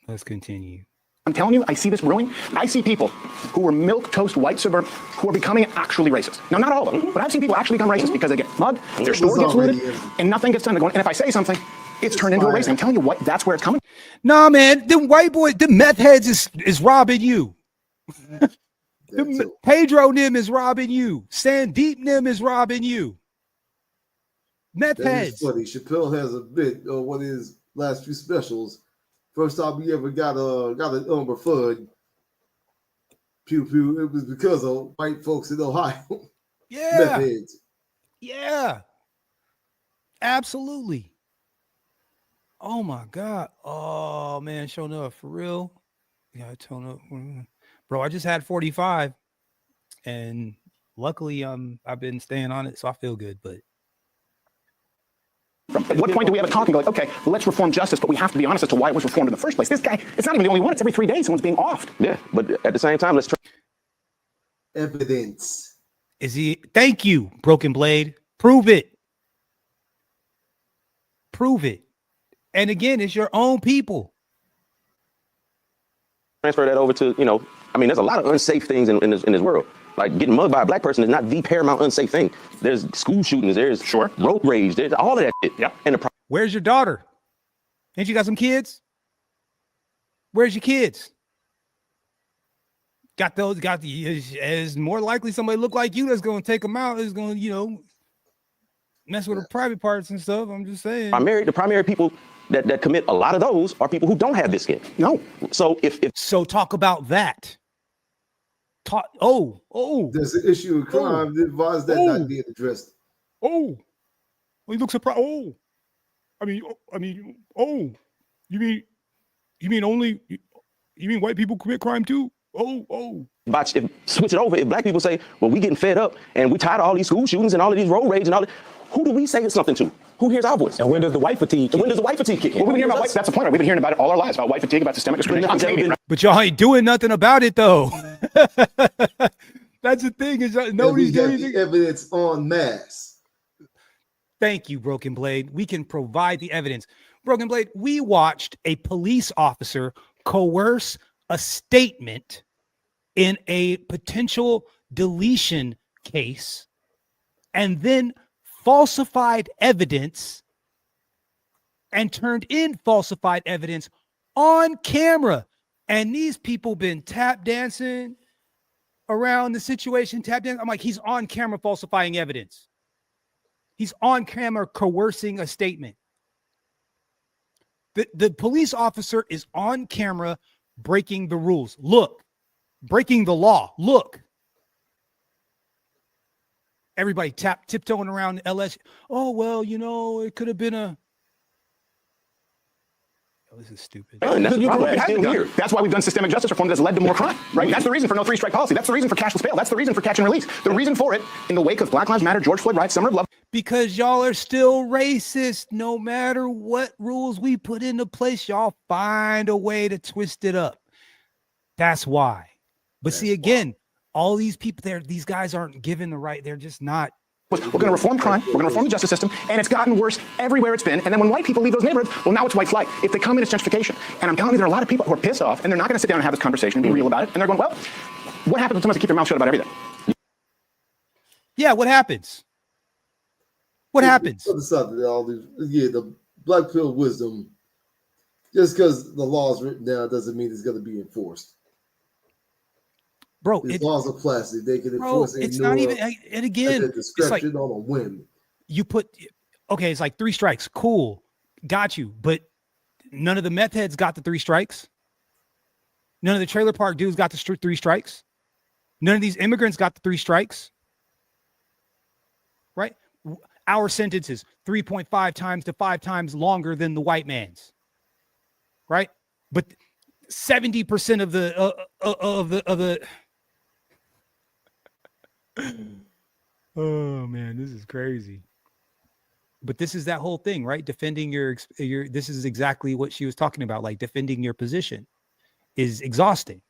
Let's continue. I'm telling you, I see this brewing. I see people who were milquetoast white suburban who are becoming actually racist. Now, not all of them, but I've seen people actually become racist because they get mugged, their store gets looted, and nothing gets done. And if I say something, it's turned into a race. I'm telling you what, that's where it's coming. Nah, man, them white boys, them meth heads is robbing you. Pedro Nim is robbing you. Sandeep Nim is robbing you. Meth heads. Funny. Chappelle has a bit of one of his last few specials. First time he ever got an Elmer Fudd. Pew pew. It was because of white folks in Ohio. Yeah. Meth heads. Yeah. Absolutely. Oh my God. Oh man, showing up for real. Yeah, tone up. Bro, I just had 45 and luckily I've been staying on it, so I feel good, but at what point do we have a talk and go like, okay, well, let's reform justice, but we have to be honest as to why it was reformed in the first place. This guy, it's not even the only one. It's every 3 days someone's being offed. Yeah, but at the same time, let's try. Evidence. Is he? Thank you, Broken Blade. Prove it. Prove it. And again, it's your own people. Transfer that over to, there's a lot of unsafe things in this world. Like getting mugged by a black person is not the paramount unsafe thing. There's school shootings, there's road rage, there's all of that shit. Yeah. And where's your daughter? Ain't you got some kids? Where's your kids? Is more likely somebody look like you that's going to take them out, is going to, mess with her private parts and stuff. I'm just saying. The primary people that commit a lot of those are people who don't have this skin. No. So so talk about that. There's an issue of crime. Why is that not being addressed? He looks surprised. You mean white people commit crime too? But switch it over. If black people say, well, we getting fed up and we tired of all these school shootings and all of these road rage and all that, who do we say something to? Who hears our voice? And when does the white fatigue kick in? Well, we've been hearing about white, that's the point. We've been hearing about it all our lives, about white fatigue, about systemic discrimination. But y'all ain't doing nothing about it though. That's the thing, is nobody's doing anything. Evidence en masse. Thank you, Broken Blade. We can provide the evidence. Broken Blade, we watched a police officer coerce a statement in a potential deletion case and then falsified evidence and turned in falsified evidence on camera. And these people been tap dancing around the situation, tap dancing. I'm like, he's on camera falsifying evidence. He's on camera coercing a statement. The police officer is on camera breaking the rules. Look, breaking the law. Look. Everybody tiptoeing around LS. Oh, well, it could have been this is stupid. That's why we've done systemic justice reform that's led to more crime, right? That's the reason for no three-strike policy. That's the reason for cashless bail. That's the reason for catch and release. The reason for it, in the wake of Black Lives Matter, George Floyd riots, Summer of Love. Because y'all are still racist. No matter what rules we put into place, y'all find a way to twist it up. That's why. But see, again, all these people there, these guys aren't given the right. They're just not. We're going to reform crime. We're going to reform the justice system. And it's gotten worse everywhere it's been. And then when white people leave those neighborhoods, well, now it's white flight. If they come in, it's gentrification. And I'm telling you, there are a lot of people who are pissed off, and they're not going to sit down and have this conversation and be real about it. And they're going, well, what happens when someone has to keep their mouth shut about everything? Yeah, what happens? What happens? The black pill wisdom, just because the law is written down doesn't mean it's going to be enforced. Bro, laws are plastic. They can enforce it. It's not even, and again, it's like on a whim. You put, okay, it's like 3 strikes. Cool. Got you. But none of the meth heads got the 3 strikes. None of the trailer park dudes got the 3 strikes. None of these immigrants got the 3 strikes. Right? Our sentences 3.5 times to 5 times longer than the white man's. right? But 70% of the oh man, this is crazy. But this is that whole thing, right? Defending your this is exactly what she was talking about. Like defending your position is exhausting.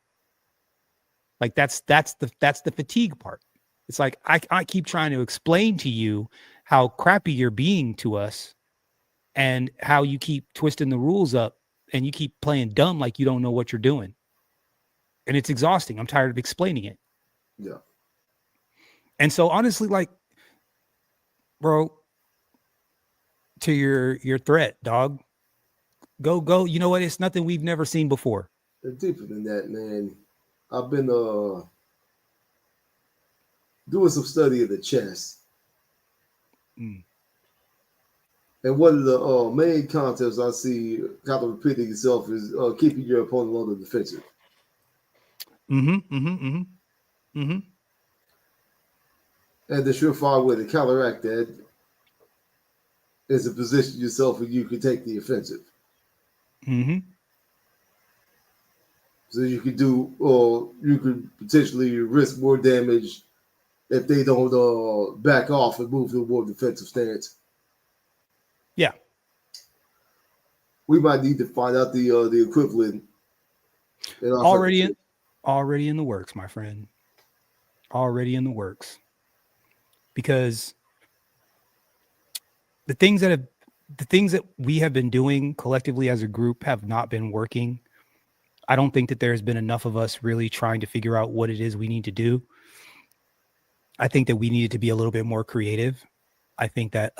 Like that's the fatigue part. It's like I keep trying to explain to you how crappy you're being to us and how you keep twisting the rules up and you keep playing dumb like you don't know what you're doing. And it's exhausting. I'm tired of explaining it. Yeah. And so honestly, like, bro, to your threat, dog, go. You know what? It's nothing we've never seen before. It's deeper than that, man. I've been doing some study of the chest. Mm. And one of the main concepts I see kind of repeating itself is keeping your opponent on the defensive. And the surefire way to counteract that is to position yourself where you can take the offensive. So you could do, or you could potentially risk more damage if they don't back off and move to a more defensive stance. Yeah. We might need to find out the equivalent. Already in the works, my friend. Already in the works. Because the things that we have been doing collectively as a group have not been working. I don't think that there's been enough of us really trying to figure out what it is we need to do. I think that we needed to be a little bit more creative. I think that,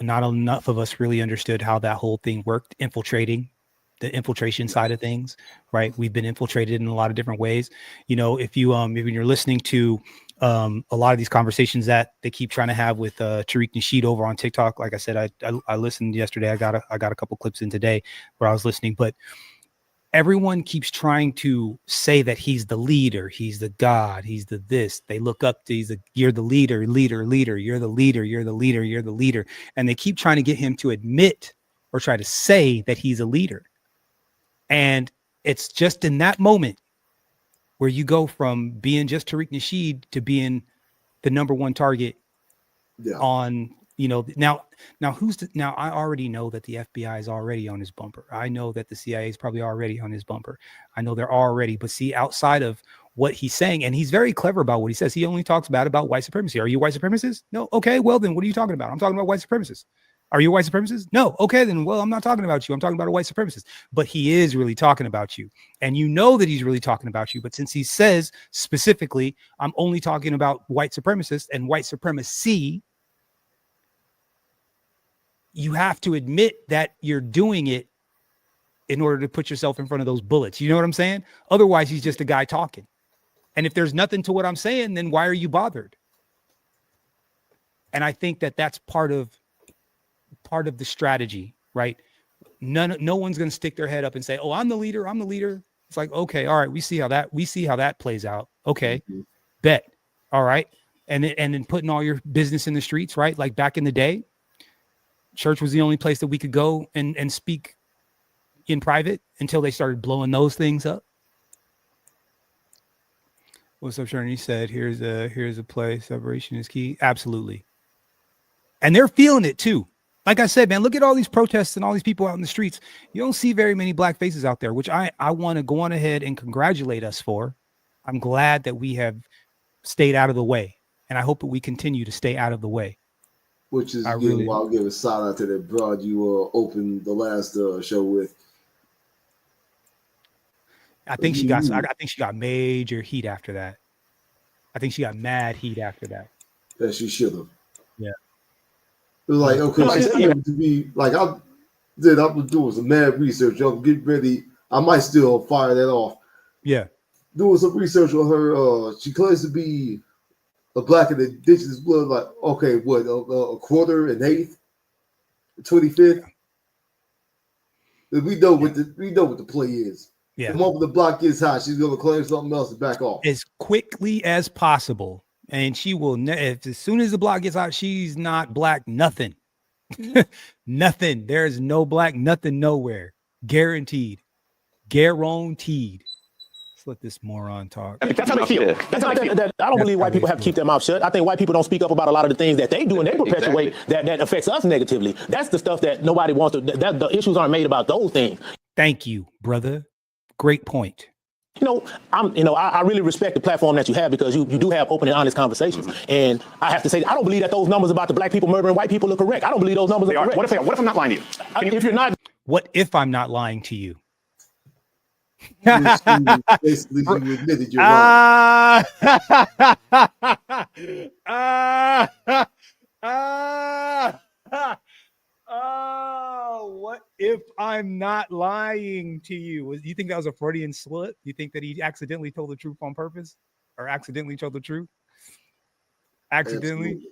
not enough of us really understood how that whole thing worked, the infiltration side of things, right? We've been infiltrated in a lot of different ways. If you're listening to a lot of these conversations that they keep trying to have with Tariq Nasheed over on TikTok, like I said, I listened yesterday. I got a couple clips in today where I was listening, but everyone keeps trying to say that he's the leader, he's the God, he's the this. They look up to you're the leader, you're the leader. And they keep trying to get him to admit or try to say that he's a leader. And it's just in that moment where you go from being just Tariq Nasheed to being the number one target on, now I already know that the FBI is already on his bumper. I know that the CIA is probably already on his bumper. I know they're already, but see, outside of what he's saying, and he's very clever about what he says. He only talks bad about white supremacy. Are you white supremacist? No. Okay. Well, then what are you talking about? I'm talking about white supremacists. Are you a white supremacist? No. Okay, then, well, I'm not talking about you. I'm talking about a white supremacist. But he is really talking about you. And you know that he's really talking about you. But since he says specifically, I'm only talking about white supremacists and white supremacy, you have to admit that you're doing it in order to put yourself in front of those bullets. You know what I'm saying? Otherwise, he's just a guy talking. And if there's nothing to what I'm saying, then why are you bothered? And I think that that's part of the strategy, right? No one's going to stick their head up and say, "Oh, I'm the leader. I'm the leader." It's like, okay, all right, we see how that plays out. Okay, bet. All right, and then putting all your business in the streets, right? Like back in the day, church was the only place that we could go and speak in private until they started blowing those things up. What's up, Sharon? He said, here's a play. Separation is key. Absolutely. And they're feeling it too. Like I said, man, look at all these protests and all these people out in the streets. You don't see very many black faces out there, which I want to go on ahead and congratulate us for. I'm glad that we have stayed out of the way. And I hope that we continue to stay out of the way. Which is, I'll give a shout out to that broad you opened the last show with. I think she got major heat after that. I think she got mad heat after that. That she should have. Yeah. It was like, okay, she seemed to be like, I was doing some mad research. I'm getting ready. I might still fire that off. Yeah. Doing some research on her. She claims to be a black and indigenous blood. Like, okay, what, a quarter, an eighth, 25th? We know what the play is. Yeah. The moment the block gets hot, she's gonna claim something else and back off as quickly as possible. And she will, as soon as the block gets out, she's not black, nothing. Nothing. There's no black, nothing, nowhere. Guaranteed. Guaranteed. Let's let this moron talk. That's how they feel. That's how they feel. I don't believe white people have to keep their mouth shut. I think white people don't speak up about a lot of the things that they do and they perpetuate that affects us negatively. That's the stuff that nobody wants to, that the issues aren't made about those things. Thank you, brother. Great point. I really respect the platform that you have because you do have open and honest conversations. And I have to say, I don't believe that those numbers about the black people murdering white people are correct. I don't believe those numbers are correct. What if I'm not lying to you? If you're not. What if I'm not lying to you? Basically, you admitted you're wrong. What if I'm not lying to you? You think that was a Freudian slip? You think that he accidentally told the truth on purpose or accidentally told the truth? Accidentally?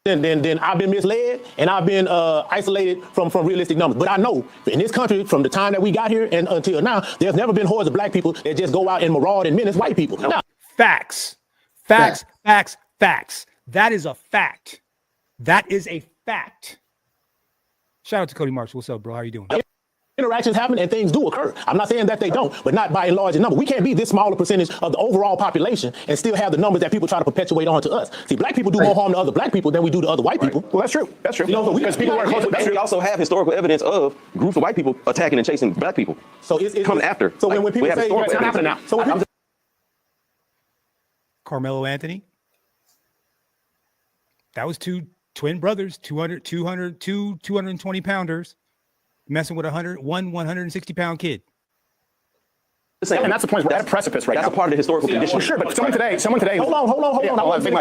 Then I've been misled and I've been isolated from realistic numbers. But I know in this country, from the time that we got here and until now, there's never been hordes of black people that just go out and maraud and menace white people. Now, Facts. That is a fact. That is a fact. Shout out to Cody Marks. What's up, bro? How you doing? interactions happen and things do occur. I'm not saying that they don't, but not by a large number. We can't be this smaller percentage of the overall population and still have the numbers that people try to perpetuate onto us. See, black people do more harm to other black people than we do to other white people. Well, that's true. That's true. You know, so because people are close. We also have historical evidence of groups of white people attacking and chasing black people. So it's coming after. So when people say it's not happening now. So when Carmelo Anthony. That was two twin brothers, 220 pounders, messing with 160-pound kid. And that's the point. We're at a precipice right now. That's a part of the historical condition. Sure, but someone today. Hold on. I wasn't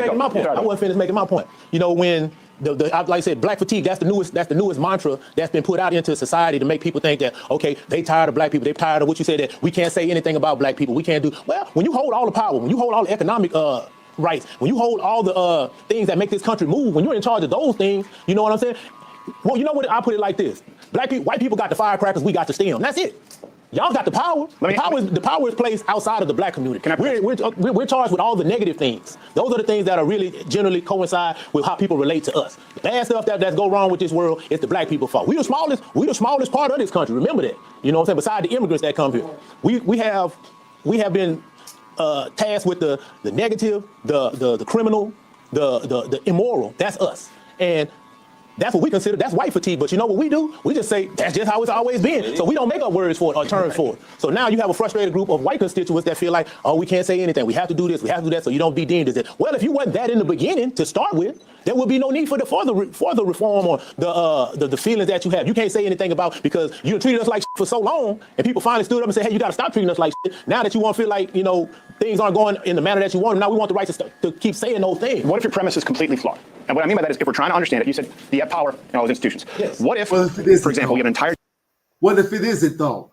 finished making my point. You know, when like I said, black fatigue, that's the newest mantra that's been put out into society to make people think that, okay, they tired of black people. They tired of what you said, that we can't say anything about black people. We can't do, well, when you hold all the power, when you hold all the economic rights, when you hold all the things that make this country move, when you're in charge of those things, you know what I'm saying? Well, you know what, I'll put it like this. White people got the firecrackers, we got the stem. That's it. Y'all got the power. The power is placed outside of the black community. We're charged with all the negative things. Those are the things that are really generally coincide with how people relate to us. The bad stuff that go wrong with this world is the black people's fault. We the smallest part of this country. Remember that. You know what I'm saying? Besides the immigrants that come here, we have been tasked with the negative, the criminal, the immoral. That's us. And that's what we consider, that's white fatigue. But you know what we do? We just say, that's just how it's always been. So we don't make up words for it or terms for it. So now you have a frustrated group of white constituents that feel like, oh, we can't say anything. We have to do this, we have to do that, so you don't be deemed as it. Well, if you wasn't that in the beginning to start with, there would be no need for the further reform or the feelings that you have. You can't say anything about, because you treated us like shit for so long, and people finally stood up and said, hey, you got to stop treating us like shit. Now that you want to feel like, you know, things aren't going in the manner that you want, now we want the right to keep saying those things. What if your premise is completely flawed? And what I mean by that is, if we're trying to understand it, you said you have power in all those institutions. Yes. What if, for example, you have an entire... What if it isn't, though?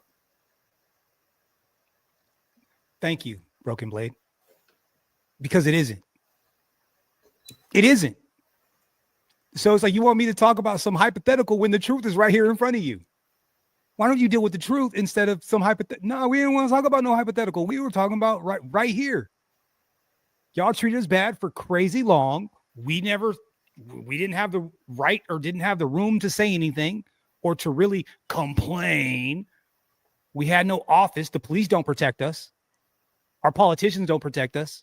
Thank you, Broken Blade. Because it isn't. It isn't. So it's like, you want me to talk about some hypothetical when the truth is right here in front of you. Why don't you deal with the truth instead of some hypothetical? No, we didn't want to talk about no hypothetical. We were talking about right here. Y'all treated us bad for crazy long. We didn't have the right or didn't have the room to say anything or to really complain. We had no office. The police don't protect us. Our politicians don't protect us.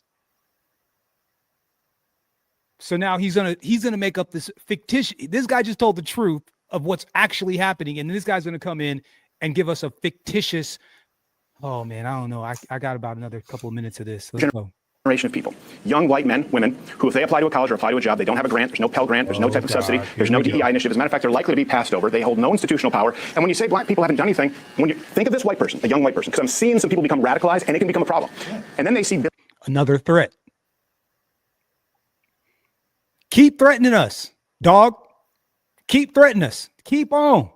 So now he's gonna make up this fictitious. This guy just told the truth of what's actually happening, and this guy's gonna come in and give us a fictitious. Oh man, I don't know. I got about another couple of minutes of this. Let's go. Generation of people, young white men, women, who if they apply to a college or apply to a job, they don't have a grant, there's no Pell Grant, there's no type of subsidy, there's no DEI initiative. As a matter of fact, they're likely to be passed over. They hold no institutional power. And when you say black people haven't done anything, when you think of this white person, a young white person, because I'm seeing some people become radicalized and it can become a problem. And then they see another threat. Keep threatening us, dog. Keep threatening us. Keep on.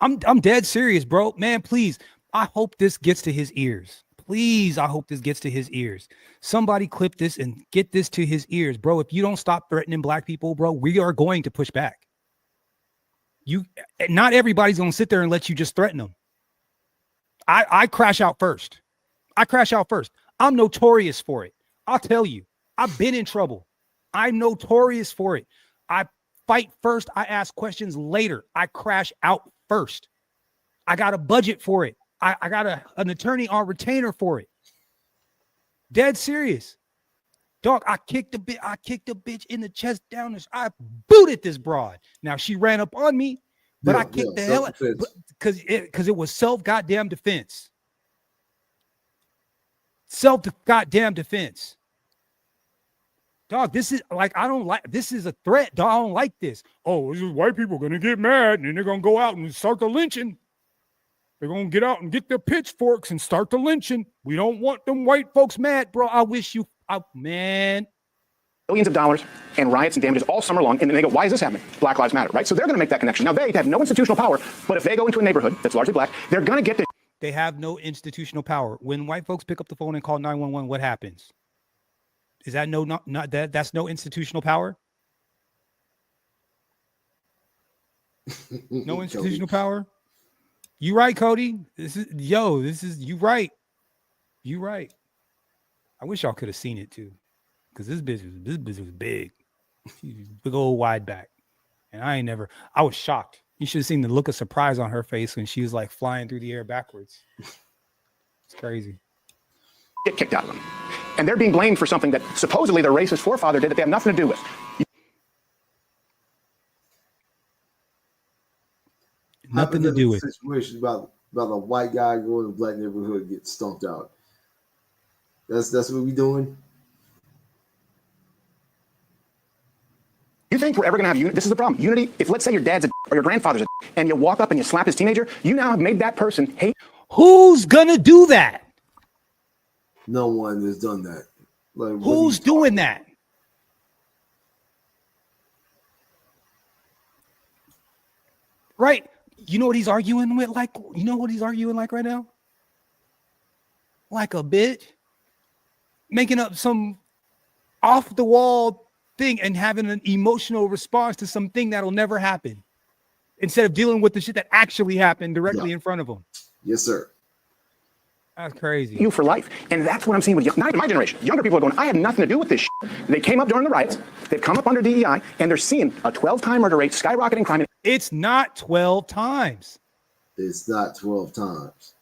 I'm dead serious, bro. Man, please. I hope this gets to his ears. Please, I hope this gets to his ears. Somebody clip this and get this to his ears, bro. If you don't stop threatening black people, bro, we are going to push back. Not everybody's going to sit there and let you just threaten them. I crash out first. I'm notorious for it. I'll tell you, I've been in trouble. I'm notorious for it. I fight first. I ask questions later. I crash out first. I got a budget for it. I got an attorney on retainer for it. Dead serious. Dog, I kicked the bitch in the chest down. I booted this broad. Now she ran up on me, but I kicked the hell out because it was self-goddamn defense. Self-goddamn defense. Dog, this is like, this is a threat. Dog, I don't like this. Oh, this is white people going to get mad and then they're going to go out and start the lynching. They're going to get out and get their pitchforks and start the lynching. We don't want them white folks mad, bro. I wish you, man. Billions of dollars and riots and damages all summer long, and then they go, why is this happening? Black Lives Matter, right? So they're going to make that connection. Now, they have no institutional power, but if they go into a neighborhood that's largely black, they're going to get this. They have no institutional power. When white folks pick up the phone and call 911, what happens? Is that that's no institutional power? No institutional power? You right, Cody. You right. You right. I wish y'all could have seen it too. Because this bitch was big. Big old wide back. And I was shocked. You should have seen the look of surprise on her face when she was like flying through the air backwards. It's crazy. Get kicked out of them. And they're being blamed for something that supposedly their racist forefather did that they have nothing to do with. Nothing to do with it. Situation about a white guy going to a black neighborhood and get stomped out. That's what we doing. You think we're ever going to have unity? This is the problem. Unity, if let's say your dad's or your grandfather's and you walk up and you slap his teenager, you now have made that person hate. Who's going to do that? No one has done that. Like, who's doing that? Right. You know what he's arguing with? Like, you know what he's arguing like right now? Like a bitch. Making up some off the wall thing and having an emotional response to something that'll never happen instead of dealing with the shit that actually happened directly in front of him. Yes, sir. That's crazy. You for life. And that's what I'm seeing with not even my generation. Younger people are going, I had nothing to do with this shit. They came up during the riots. They've come up under DEI and they're seeing a 12-time murder rate, skyrocketing crime. It's not 12 times. It's not 12 times.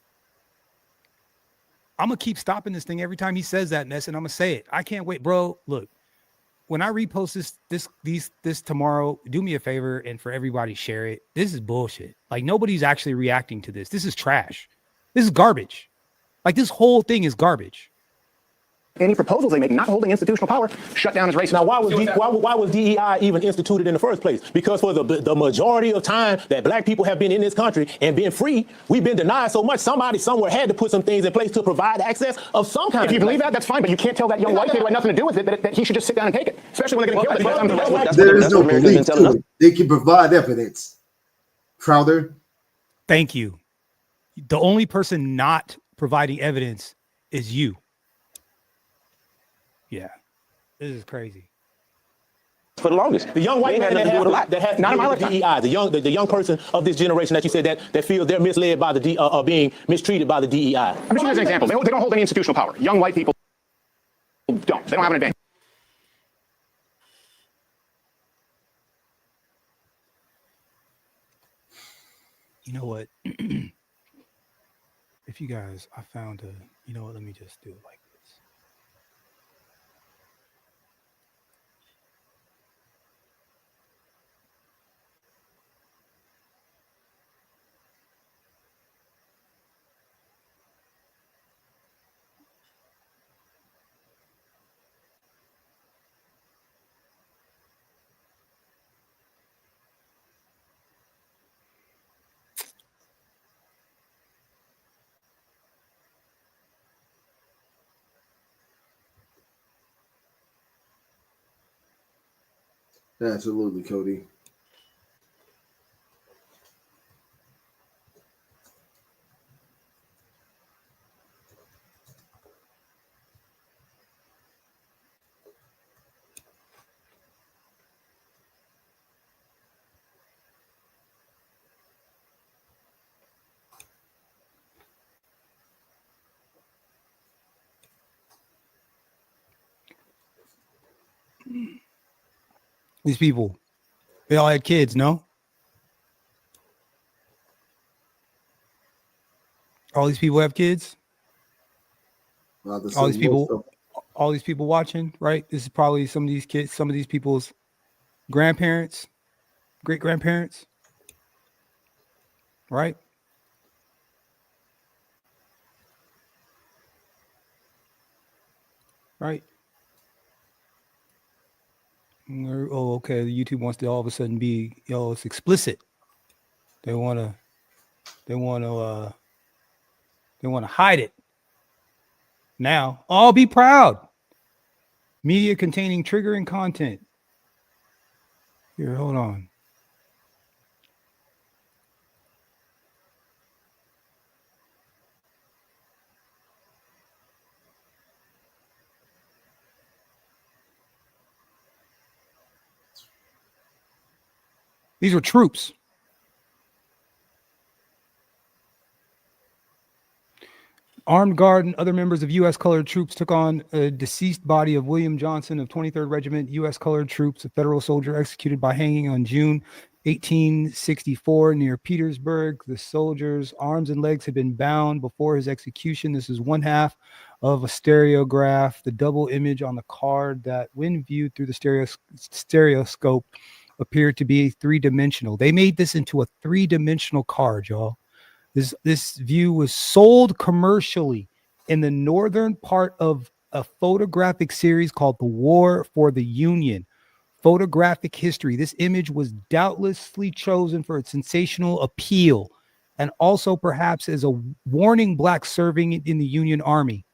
I'm going to keep stopping this thing every time he says that mess, and I'm going to say it. I can't wait, bro. Look, when I repost this tomorrow, do me a favor and for everybody share it. This is bullshit. Like, nobody's actually reacting to this. This is trash. This is garbage. Like, this whole thing is garbage. Any proposals they make, not holding institutional power, shut down as racist. Now, why was DEI even instituted in the first place? Because for the majority of time that black people have been in this country and been free, we've been denied so much. Somebody somewhere had to put some things in place to provide access of some kind. If you believe that, that's fine, but you can't tell that young white kid who had nothing to do with it that he should just sit down and take it, especially when they're going to kill it. There is no belief to it. They can provide evidence. Crowder. Thank you. The only person not providing evidence is you. Yeah, this is crazy. For the longest, the young white man that has not in my DEI, the young person of this generation that you said that feels they're misled by the being mistreated by the DEI. I'm just using an example. They don't hold any institutional power. Young white people don't. They don't have an advantage. You know what? If you guys, I found you know what? Let me just do it like this. Absolutely, Cody. These people, they all had kids, no? All these people have kids. Not to All say these most people, of- all these people watching, right? This is probably some of these kids, some of these people's grandparents, great grandparents, right? Right. Oh, okay. YouTube wants to all of a sudden be, it's explicit. They want to, they want to, they want to hide it. Now, all be proud. Media containing triggering content. Here, hold on. These were troops. Armed guard and other members of U.S. colored troops took on a deceased body of William Johnson of 23rd Regiment, U.S. colored troops, a federal soldier executed by hanging on June 1864 near Petersburg. The soldier's arms and legs had been bound before his execution. This is one half of a stereograph, the double image on the card that, when viewed through the stereoscope, appeared to be three-dimensional. They made this into a three-dimensional card, y'all. This view was sold commercially in the northern part of a photographic series called The War for the Union. Photographic history. This image was doubtlessly chosen for its sensational appeal and also perhaps as a warning blacks serving in the Union Army.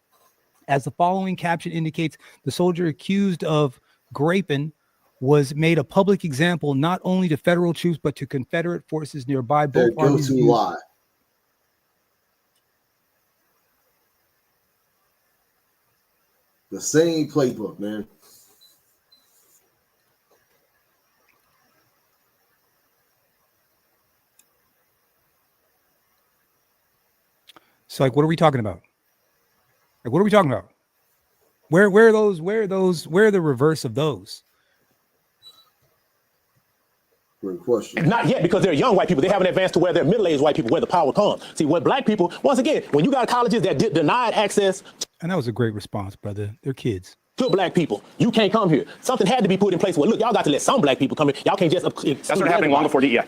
As the following caption indicates, the soldier accused of graping was made a public example not only to federal troops but to Confederate forces nearby. Both armies used lie. The same playbook, man. So, like, what are we talking about? Like, what are we talking about? Where are the reverse of those? Great question. Not yet, because they're young white people. They haven't advanced to where they're middle-aged white people, where the power comes. See, when black people, once again, when you got colleges that denied access. And that was a great response, brother. They're kids. To black people, you can't come here. Something had to be put in place. Well, look, y'all got to let some black people come in. Y'all can't just. That started happening long before DEI.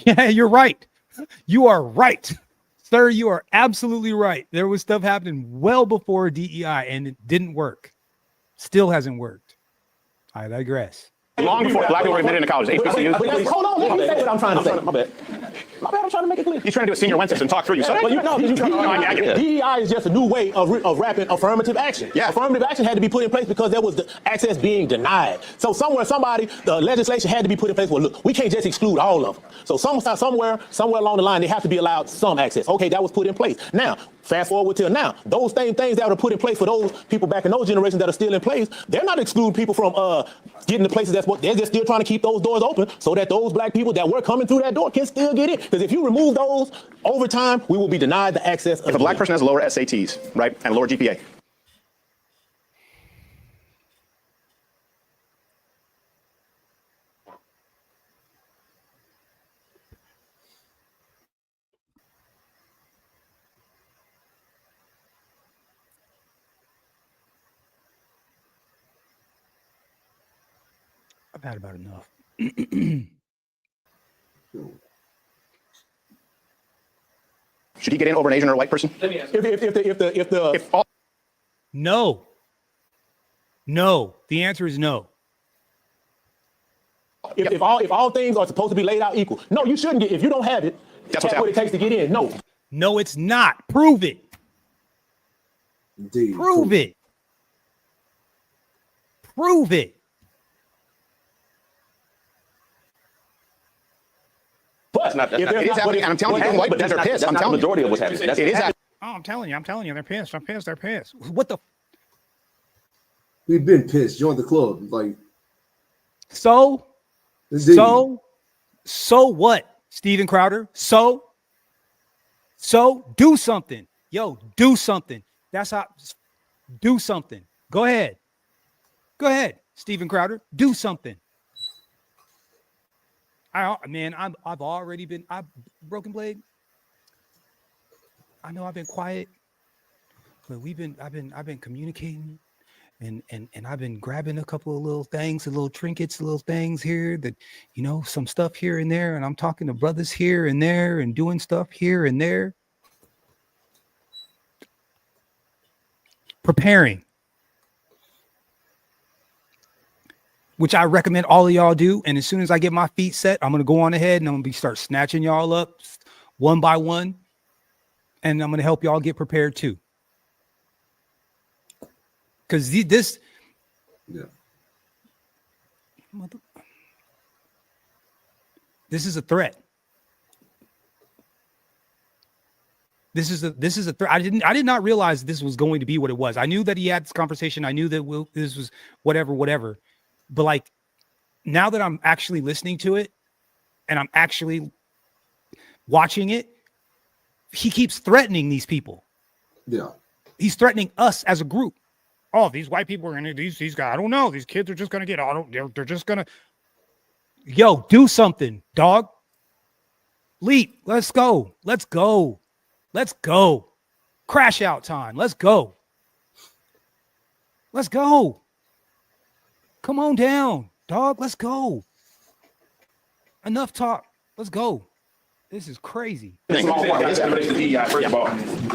Yeah, you're right. You are right, sir. You are absolutely right. There was stuff happening well before DEI, and it didn't work. Still hasn't worked. I digress. Long before black people were admitted into college. HBCUs. Hold on, let me say what I'm trying to say. My bad. I'm trying to make it clear. He's trying to do a senior Wences and talk through you. DEI is just a new way of wrapping affirmative action. Yeah. Affirmative action had to be put in place because there was the access being denied. So the legislation had to be put in place. Well, look, we can't just exclude all of them. So somewhere along the line, they have to be allowed some access. Okay, that was put in place. Now, fast forward till now, those same things that were put in place for those people back in those generations that are still in place, they're not excluding people from getting to places they're just still trying to keep those doors open so that those black people that were coming through that door can still get in. Because if you remove those over time, we will be denied the access. If a black person has lower SATs, right, and a lower GPA. I've had about enough. Should he get in over an Asian or a white person? No. The answer is no. If all things are supposed to be laid out equal, no, you shouldn't get. If you don't have it, that's what it takes to get in. No, it's not. Prove it. Indeed. Prove it. Prove it. But I'm telling you, white people are pissed. That's not the majority of what's happening. It is happening. Oh, I'm telling you, they're pissed. They're pissed. What the? We've been pissed. Join the club. Like, so indeed. So what, Steven Crowder? So do something. Yo, do something. That's how. Do something. Go ahead, Steven Crowder. Do something. I've already been. Broken Blade. I know I've been quiet, but I've been communicating and I've been grabbing a couple of little things, a little trinkets, little things here that, you know, some stuff here and there. And I'm talking to brothers here and there and doing stuff here and there. Preparing. Which I recommend all of y'all do. And as soon as I get my feet set, I'm going to go on ahead and I'm going to start snatching y'all up one by one. And I'm going to help y'all get prepared too. Because this, this is a threat. This is a threat. I did not realize this was going to be what it was. I knew that he had this conversation. I knew that this was whatever. But like, now that I'm actually listening to it and I'm actually watching it, he keeps threatening these people. Yeah. He's threatening us as a group. Oh, these white people are going to, these guys, I don't know. These kids are just going to get, they're just going to, yo, do something, dog. Leap. Let's go. Let's go. Let's go. Crash out time. Let's go. Let's go. Come on down, dog. Let's go. Enough talk. Let's go. This is crazy. First of all,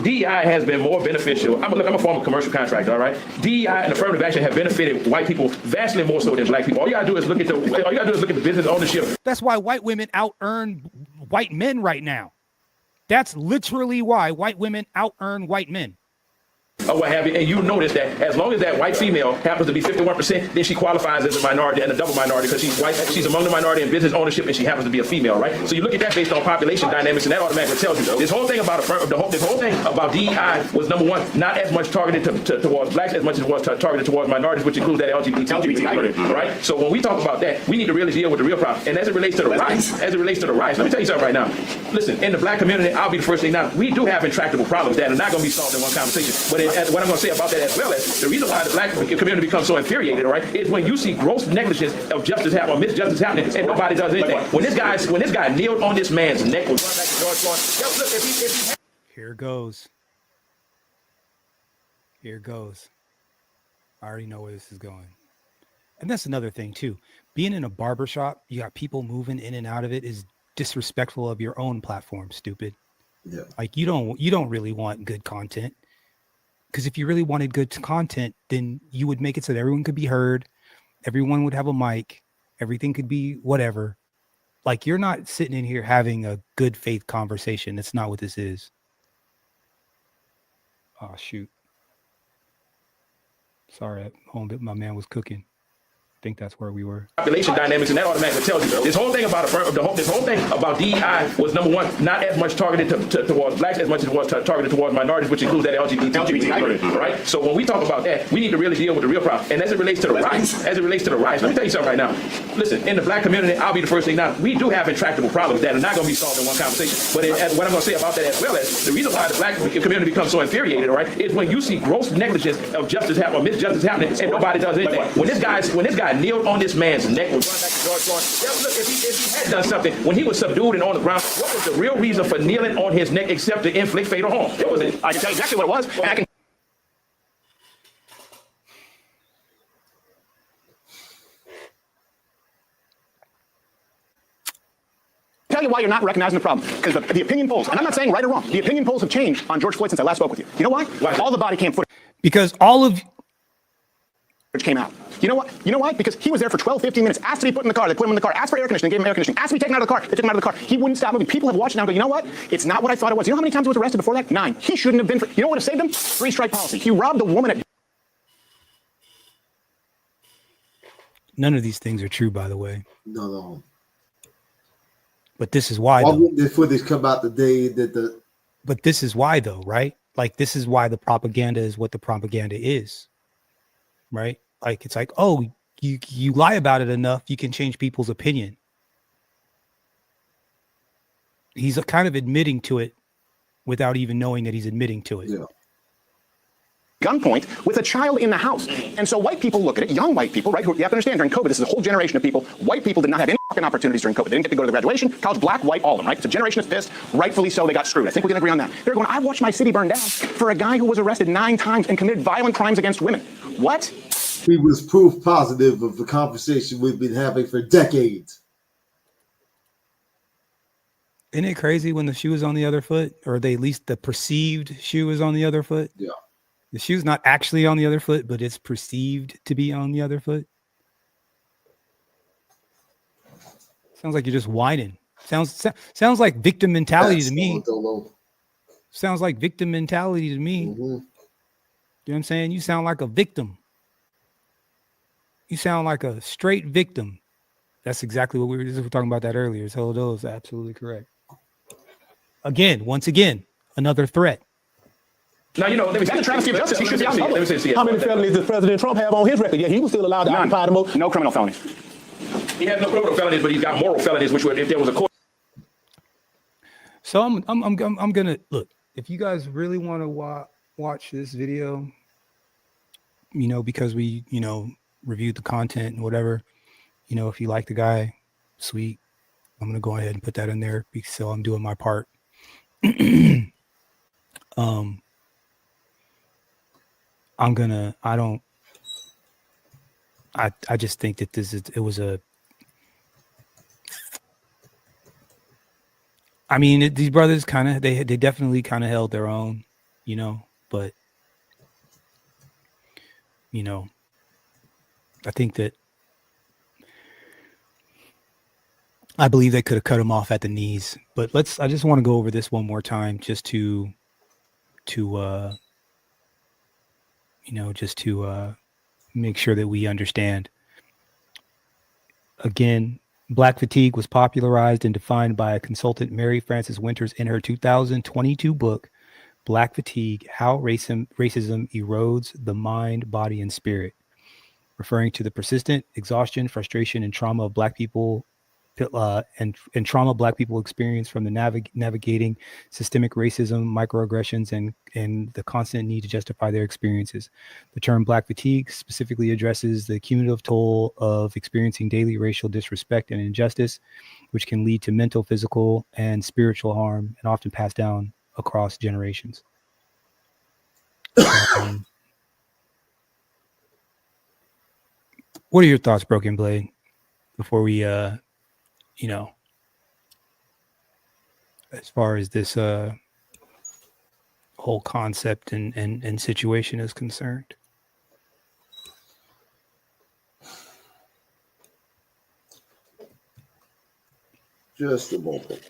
DEI has been more beneficial. I'm a former commercial contractor, all right? DEI and affirmative action have benefited white people vastly more so than black people. All you gotta do is look at the business ownership. That's why white women out-earn white men right now. That's literally why white women out-earn white men. Or what have you, and you notice that as long as that white female happens to be 51%, then she qualifies as a minority and a double minority because she's white, she's among the minority in business ownership, and she happens to be a female, right? So you look at that based on population dynamics, and that automatically tells you this whole thing about DEI was, number one, not as much targeted towards blacks as much as it was targeted towards minorities, which includes that LGBT, right? So when we talk about that, we need to really deal with the real problem. And as it relates to the rights, let me tell you something right now. Listen, in the black community, I'll be the first thing now. We do have intractable problems that are not going to be solved in one conversation. But what I'm going to say about that as well is the reason why the black community becomes so infuriated, all right, is when you see gross negligence of justice happen or misjustice happening and nobody does anything. When this guy kneeled on this man's neck, was going back to George Floyd. Look, if he Here goes. Here goes. I already know where this is going. And that's another thing too. Being in a barbershop, you got people moving in and out of it is disrespectful of your own platform, stupid. Yeah. Like you don't really want good content. Because if you really wanted good content, then you would make it so that everyone could be heard. Everyone would have a mic. Everything could be whatever. Like, you're not sitting in here having a good faith conversation. That's not what this is. Oh, shoot. Sorry, my man was cooking. I think that's where we were. Population dynamics, and that automatically tells you this whole thing about DEI was, number one, not as much targeted towards blacks as much as it was targeted towards minorities, which includes that LGBT, right? So when we talk about that, we need to really deal with the real problem. And as it relates to the rights, let me tell you something right now. Listen, in the black community, I'll be the first thing now. We do have intractable problems that are not going to be solved in one conversation. But what I'm going to say about that as well is the reason why the black community becomes so infuriated, all right, is when you see gross negligence of justice happen or misjustice happening and nobody does anything. When this guy kneeled on this man's neck, was going back to George Floyd. Look, if he had done something when he was subdued and on the ground, what was the real reason for kneeling on his neck except to inflict fatal harm? It was. I can tell you exactly what it was. And I can tell you why you're not recognizing the problem. Because the opinion polls, and I'm not saying right or wrong, the opinion polls have changed on George Floyd since I last spoke with you. You know why? All the body cam footage. Because all of which came out. You know what? You know why? Because he was there for 12, 15 minutes, asked to be put in the car. They put him in the car, asked for air conditioning, gave him air conditioning, asked to be taken out of the car. They took him out of the car. He wouldn't stop moving. People have watched it now and go, you know what? It's not what I thought it was. You know how many times he was arrested before that? 9. He shouldn't have been. You know what would have saved him? 3-strike policy. He robbed a woman at. None of these things are true, by the way. No. But this is why. Why wouldn't this footage come out the day that the? But this is why, though, right? Like, this is why the propaganda is what the propaganda is, right? Like, it's like, oh, you lie about it enough, you can change people's opinion. He's kind of admitting to it without even knowing that he's admitting to it. Yeah. gunpoint with a child in the house. And so white people look at it, young white people, right? Who, you have to understand, during COVID, this is a whole generation of people. White people did not have any fucking opportunities during COVID. They didn't get to go to the graduation. College, black, white, all of them, right? It's a generation that's pissed. Rightfully so, they got screwed. I think we can agree on that. They're going, I watched my city burn down for a guy who was arrested 9 times and committed violent crimes against women. What? He was proof positive of the conversation we've been having for decades. Isn't it crazy when the shoe is on the other foot, or they at least the perceived shoe is on the other foot? Yeah. The shoe's not actually on the other foot, but it's perceived to be on the other foot. Sounds like you're just whining. Sounds like victim mentality to me. Sounds like victim mentality to me. Mm-hmm. You know what I'm saying? You sound like a victim. You sound like a straight victim. That's exactly what we were talking about that earlier. So that was absolutely correct. Once again, another threat. Now, you know, let me see. Travesty of justice. He should be on the Let me see. How many felonies does President Trump have on his record? Yeah, he was still allowed to occupy the most. No criminal felonies. He has no criminal felonies, but he's got moral felonies, which would, if there was a court. So I'm gonna look. If you guys really want to watch this video, you know, because we, you know, reviewed the content and whatever, you know, if you like the guy, sweet. I'm gonna go ahead and put that in there because so I'm doing my part. I just think that these brothers they definitely kind of held their own, you know, but you know, I think that I believe they could have cut him off at the knees, but I just want to go over this one more time just to make sure that we understand. Again, Black fatigue was popularized and defined by a consultant, Mary Frances Winters, in her 2022 book, Black Fatigue, How Racism Erodes the Mind, Body, and Spirit, referring to the persistent exhaustion, frustration, and trauma of Black people and trauma Black people experience from the navigating systemic racism, microaggressions, and the constant need to justify their experiences. The term Black fatigue specifically addresses the cumulative toll of experiencing daily racial disrespect and injustice, which can lead to mental, physical, and spiritual harm, and often passed down across generations. What are your thoughts, Broken Blade, before we you know, as far as this whole concept and situation is concerned? Just a moment.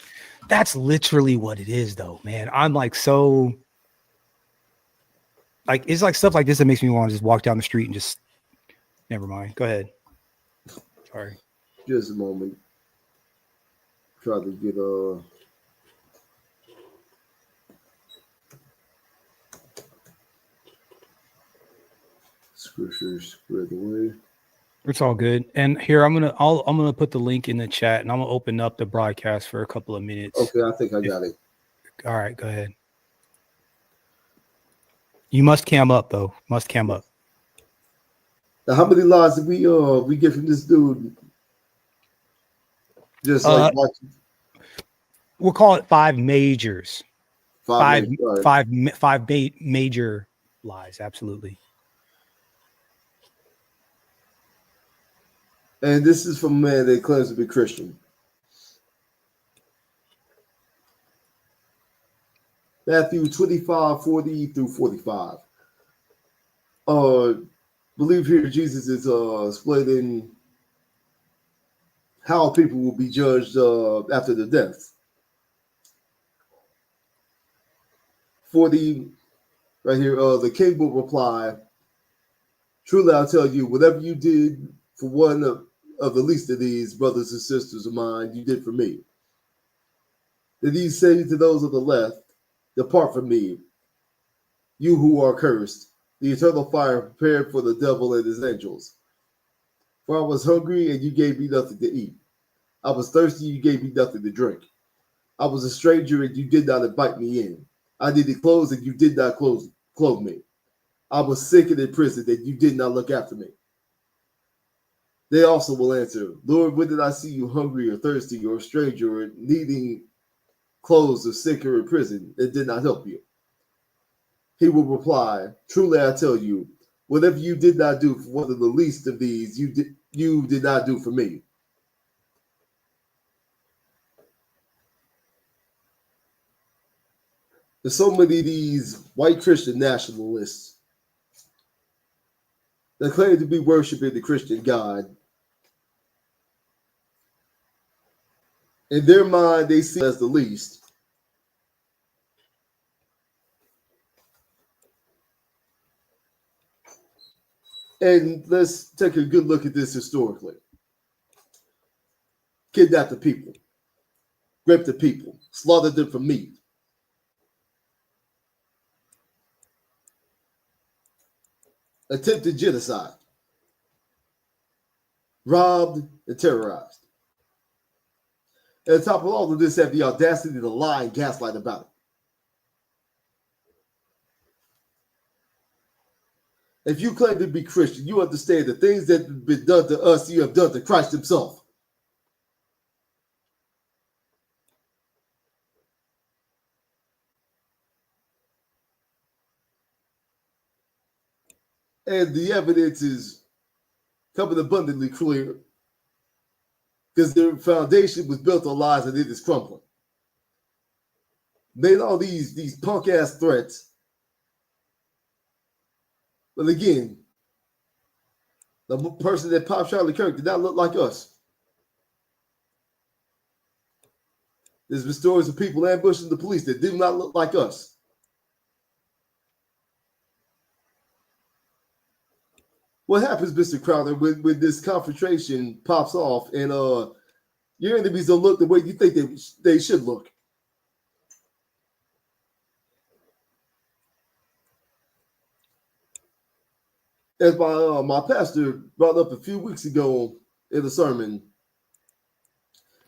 That's literally what it is, though, man. I'm like, so like, it's like stuff like this that makes me want to just walk down the street and just, never mind. Go ahead. Sorry. Just a moment. Try to get scriptures spread away. It's all good. And here I'm gonna put the link in the chat, and I'm gonna open up the broadcast for a couple of minutes. Okay, I think I got it. All right, go ahead. You must cam up though. Must cam up. Now, how many lies did we get from this dude? Just like watching. We'll call it 5 majors. Five major lies. Absolutely. And this is from a man that claims to be Christian. Matthew 25:40 through 45. Believe here Jesus is explaining how people will be judged after the death. 40, right here, the king will reply, truly I'll tell you, whatever you did for one of the least of these brothers and sisters of mine, you did for me. Then he say to those of the left, depart from me, you who are cursed, the eternal fire prepared for the devil and his angels. For I was hungry, and you gave me nothing to eat. I was thirsty, you gave me nothing to drink. I was a stranger, and you did not invite me in. I needed clothes, and you did not clothe me. I was sick and in prison that you did not look after me. They also will answer, Lord, when did I see you hungry or thirsty or a stranger or needing clothes or sick or in prison? It did not help you. He will reply, truly I tell you, whatever you did not do for one of the least of these, you did not do for me. There's so many of these white Christian nationalists that claim to be worshiping the Christian God. In their mind, they see it as the least. And let's take a good look at this historically. Kidnap the people, rape the people, slaughter them for meat. Attempted genocide, robbed and terrorized. And on top of all of this, have the audacity to lie and gaslight about it. If you claim to be Christian, you understand the things that have been done to us, you have done to Christ himself. And the evidence is coming abundantly clear because their foundation was built on lies and it is crumbling. Made all these punk ass threats. But again, the person that popped Charlie Kirk did not look like us. There's been stories of people ambushing the police that did not look like us. What happens, Mr. Crowder, when this confrontation pops off and your enemies don't look the way you think they should look? As my pastor brought up a few weeks ago in a sermon,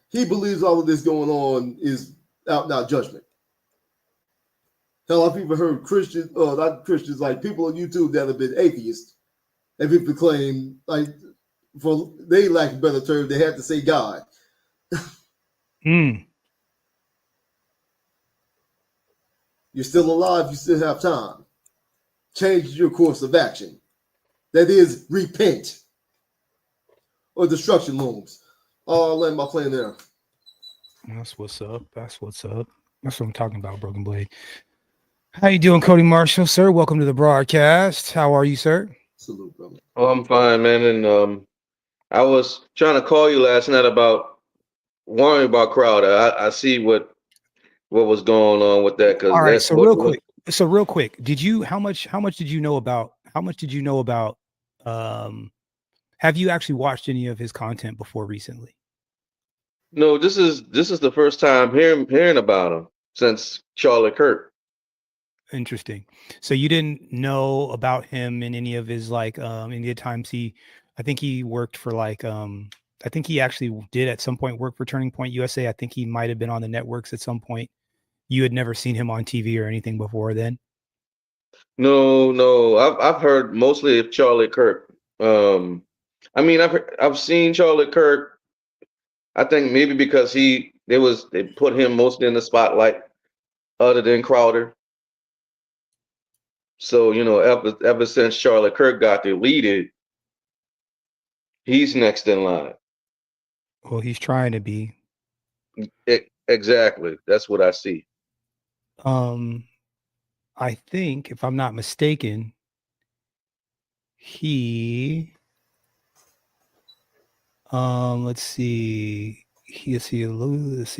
he believes all of this going on is out and out judgment. Hell, I've even heard Christians, not Christians, like people on YouTube that have been atheists, and people claim, like, for they lack a better term, they have to say God. Mm. You're still alive, you still have time. Change your course of action. That is, repent. Or destruction looms. I'll land my plane there. That's what's up. That's what's up. That's what I'm talking about, Broken Blade. How you doing, Cody Marshall, sir? Welcome to the broadcast. How are you, sir? Salute, brother. Oh, I'm fine, man. And I was trying to call you last night about worrying about Crowder. I see what was going on with that. All right. So real quick, how much did you know about have you actually watched any of his content before recently? No, this is the first time hearing about him since Charlie Kirk. Interesting. So you didn't know about him in any of his any of the times I think he worked for I think he actually did at some point work for Turning Point USA. I think he might have been on the networks at some point. You had never seen him on TV or anything before then? No. I've heard mostly of Charlie Kirk. I mean, I've seen Charlie Kirk. I think maybe because they put him mostly in the spotlight, other than Crowder. So, ever since Charlie Kirk got deleted, he's next in line. Well, he's trying to be. Exactly. That's what I see. I think, if I'm not mistaken, let's see,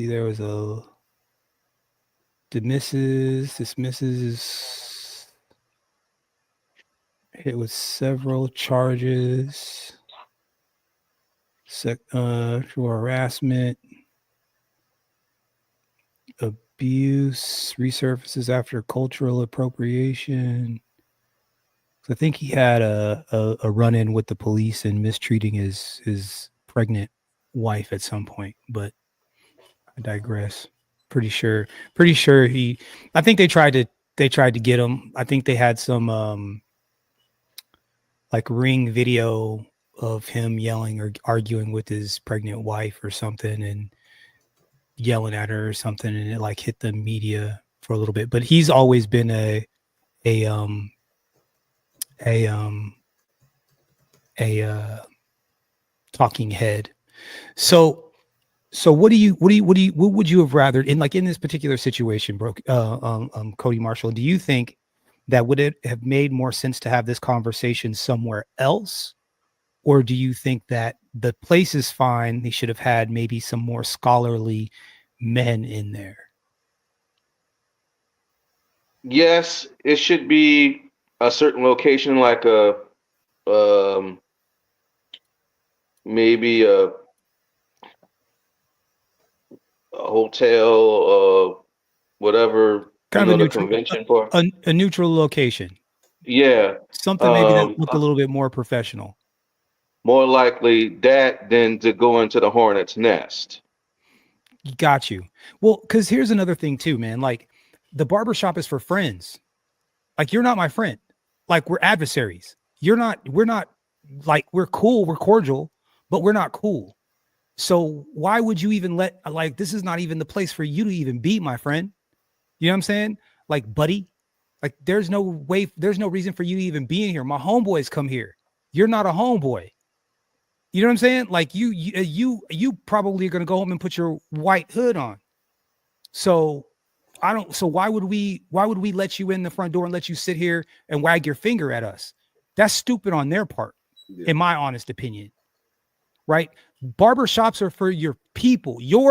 there was dismisses hit with several charges, sexual harassment, abuse, resurfaces after cultural appropriation. I think he had a run-in with the police and mistreating his pregnant wife at some point, but I digress. Pretty sure I think they tried to get him. I think they had some like Ring video of him yelling or arguing with his pregnant wife or something and yelling at her or something, and it like hit the media for a little bit. But he's always been a talking head. So what would you have rather in this particular situation, Cody Marshall? Do you think that would it have made more sense to have this conversation somewhere else, or do you think that the place is fine? They should have had maybe some more scholarly men in there. Yes, it should be a certain location, like a maybe a hotel, whatever, Kind of a the neutral convention for. a neutral location. Yeah, Something maybe that looked a little bit more professional. more likely that than to go into the hornet's nest. Got you. Well, because here's another thing too, man. Like the barbershop is for friends. Like you're not my friend. Like we're adversaries. We're not like we're cool, we're cordial, but we're not cool. So why would you even this is not even the place for you to even be, my friend. You know what I'm saying? Like, buddy, like there's no reason for you to even be in here. My homeboys come here. You're not a homeboy. You know what I'm saying? Like you probably are going to go home and put your white hood on. So why would we let you in the front door and let you sit here and wag your finger at us? That's stupid on their part, in my honest opinion. Right? Barbershops are for your people. You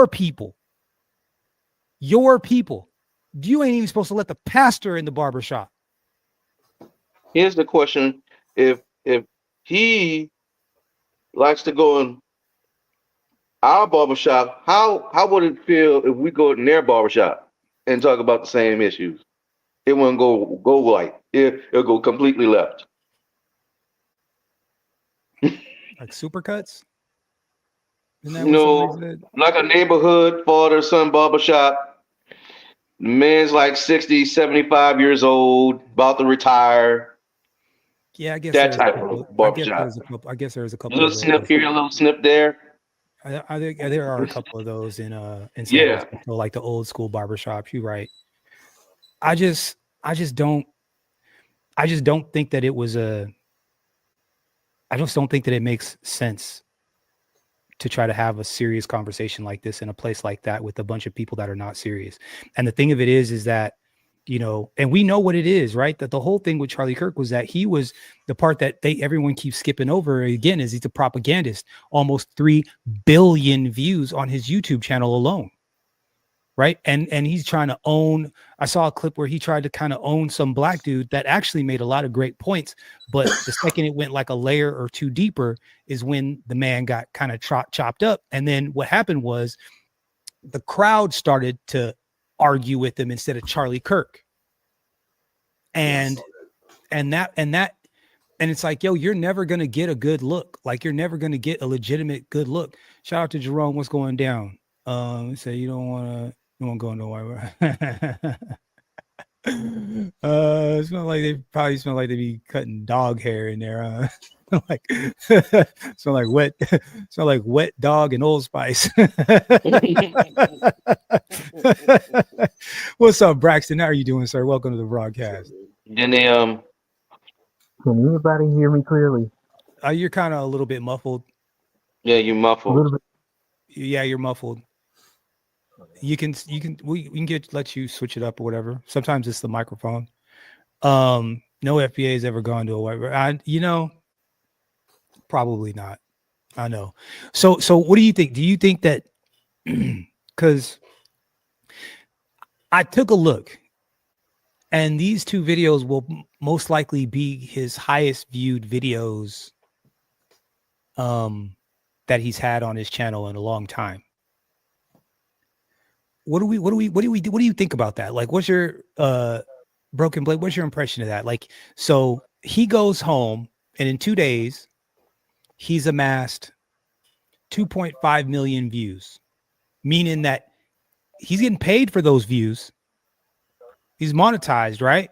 ain't even supposed to let the pastor in the barbershop. Here's the question: if he likes to go in our barbershop, how would it feel if we go in their barbershop and talk about the same issues? It wouldn't go right. It'll go completely left. Like supercuts? Isn't that what somebody said? Like a neighborhood father-son barbershop. The man's like 60, 75 years old, about to retire. Yeah, I guess that type of barbershop. I guess there's a couple. A little snip here, a little snip there. I think there are a couple of those in San Francisco, like the old school barbershops. You're right. I just don't think that it was I just don't think that it makes sense to try to have a serious conversation like this in a place like that with a bunch of people that are not serious. And the thing of it is that, and we know what it is, right? That the whole thing with Charlie Kirk was that he was the part that everyone keeps skipping over again is he's a propagandist. Almost 3 billion views on his YouTube channel alone. Right. And he's trying to own. I saw a clip where he tried to kind of own some black dude that actually made a lot of great points. But the second it went like a layer or two deeper is when the man got kind of chopped up. And then what happened was the crowd started to argue with him instead of Charlie Kirk. And it's like, yo, you're never going to get a good look. Like you're never going to get a legitimate good look. Shout out to Jerome. What's going down? Say you don't want to go nowhere. Smell like they probably smell like they be cutting dog hair in there. Smell like wet dog and Old Spice. What's up, Braxton? How are you doing, sir? Welcome to the broadcast. Then they Can anybody hear me clearly? You're kind of a little bit muffled. Yeah, you muffled. A little bit. Yeah, you're muffled. We can let you switch it up or whatever. Sometimes it's the microphone. No FBA has ever gone to a white. Probably not. I know. So what do you think? Do you think that because I took a look and these two videos will most likely be his highest viewed videos that he's had on his channel in a long time. What do you think about that? Like, what's your Broken Blade? What's your impression of that? Like, so he goes home and in 2 days, he's amassed 2.5 million views, meaning that he's getting paid for those views. He's monetized, right?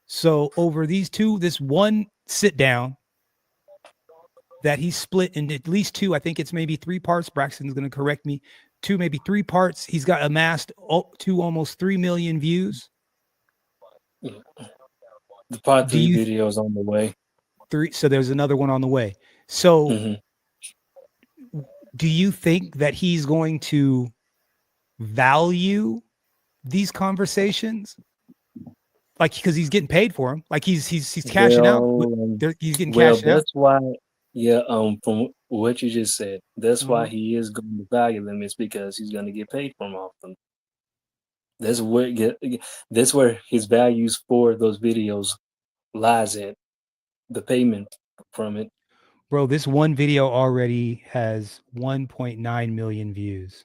So over this one sit down, that he's split into at least 2. I think it's maybe 3 parts. Braxton's going to correct me. 2, maybe 3 parts. He's got amassed almost 3 million views. The part 3 video is on the way. 3. So there's another one on the way. So do you think that he's going to value these conversations? Like, because he's getting paid for them. Like he's cashing out. He's getting cashed out. That's why, from what you just said, that's why he is going to value them, is because he's going to get paid from off them. That's where his values for those videos lies at, the payment from it. Bro, this one video already has 1.9 million views.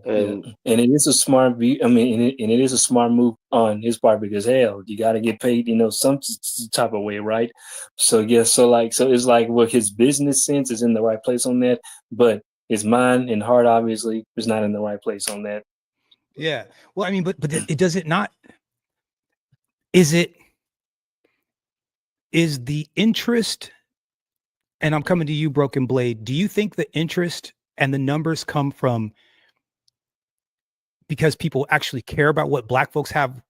And it is a smart view. I mean, and it is a smart move on his part, because hell, you got to get paid, some type of way, right? So so it's like, well, his business sense is in the right place on that, but his mind and heart obviously is not in the right place on that. Yeah. Well, I mean, but it does it not? Is the interest? And I'm coming to you, Broken Blade. Do you think the interest and the numbers come from because people actually care about what black folks have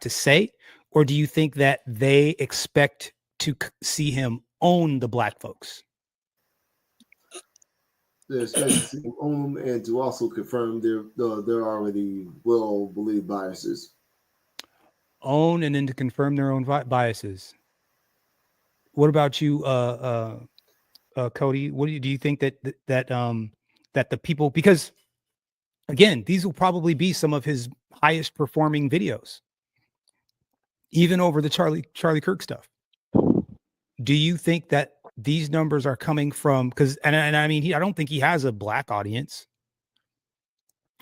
to say? Or do you think that they expect to see him own the black folks? They expect to see him own and to also confirm their already well-believed biases. Own and then to confirm their own biases. What about you, Cody? Do you think that the people, because again, these will probably be some of his highest performing videos, even over the Charlie Kirk stuff. Do you think that these numbers are coming from, because I mean, I don't think he has a black audience.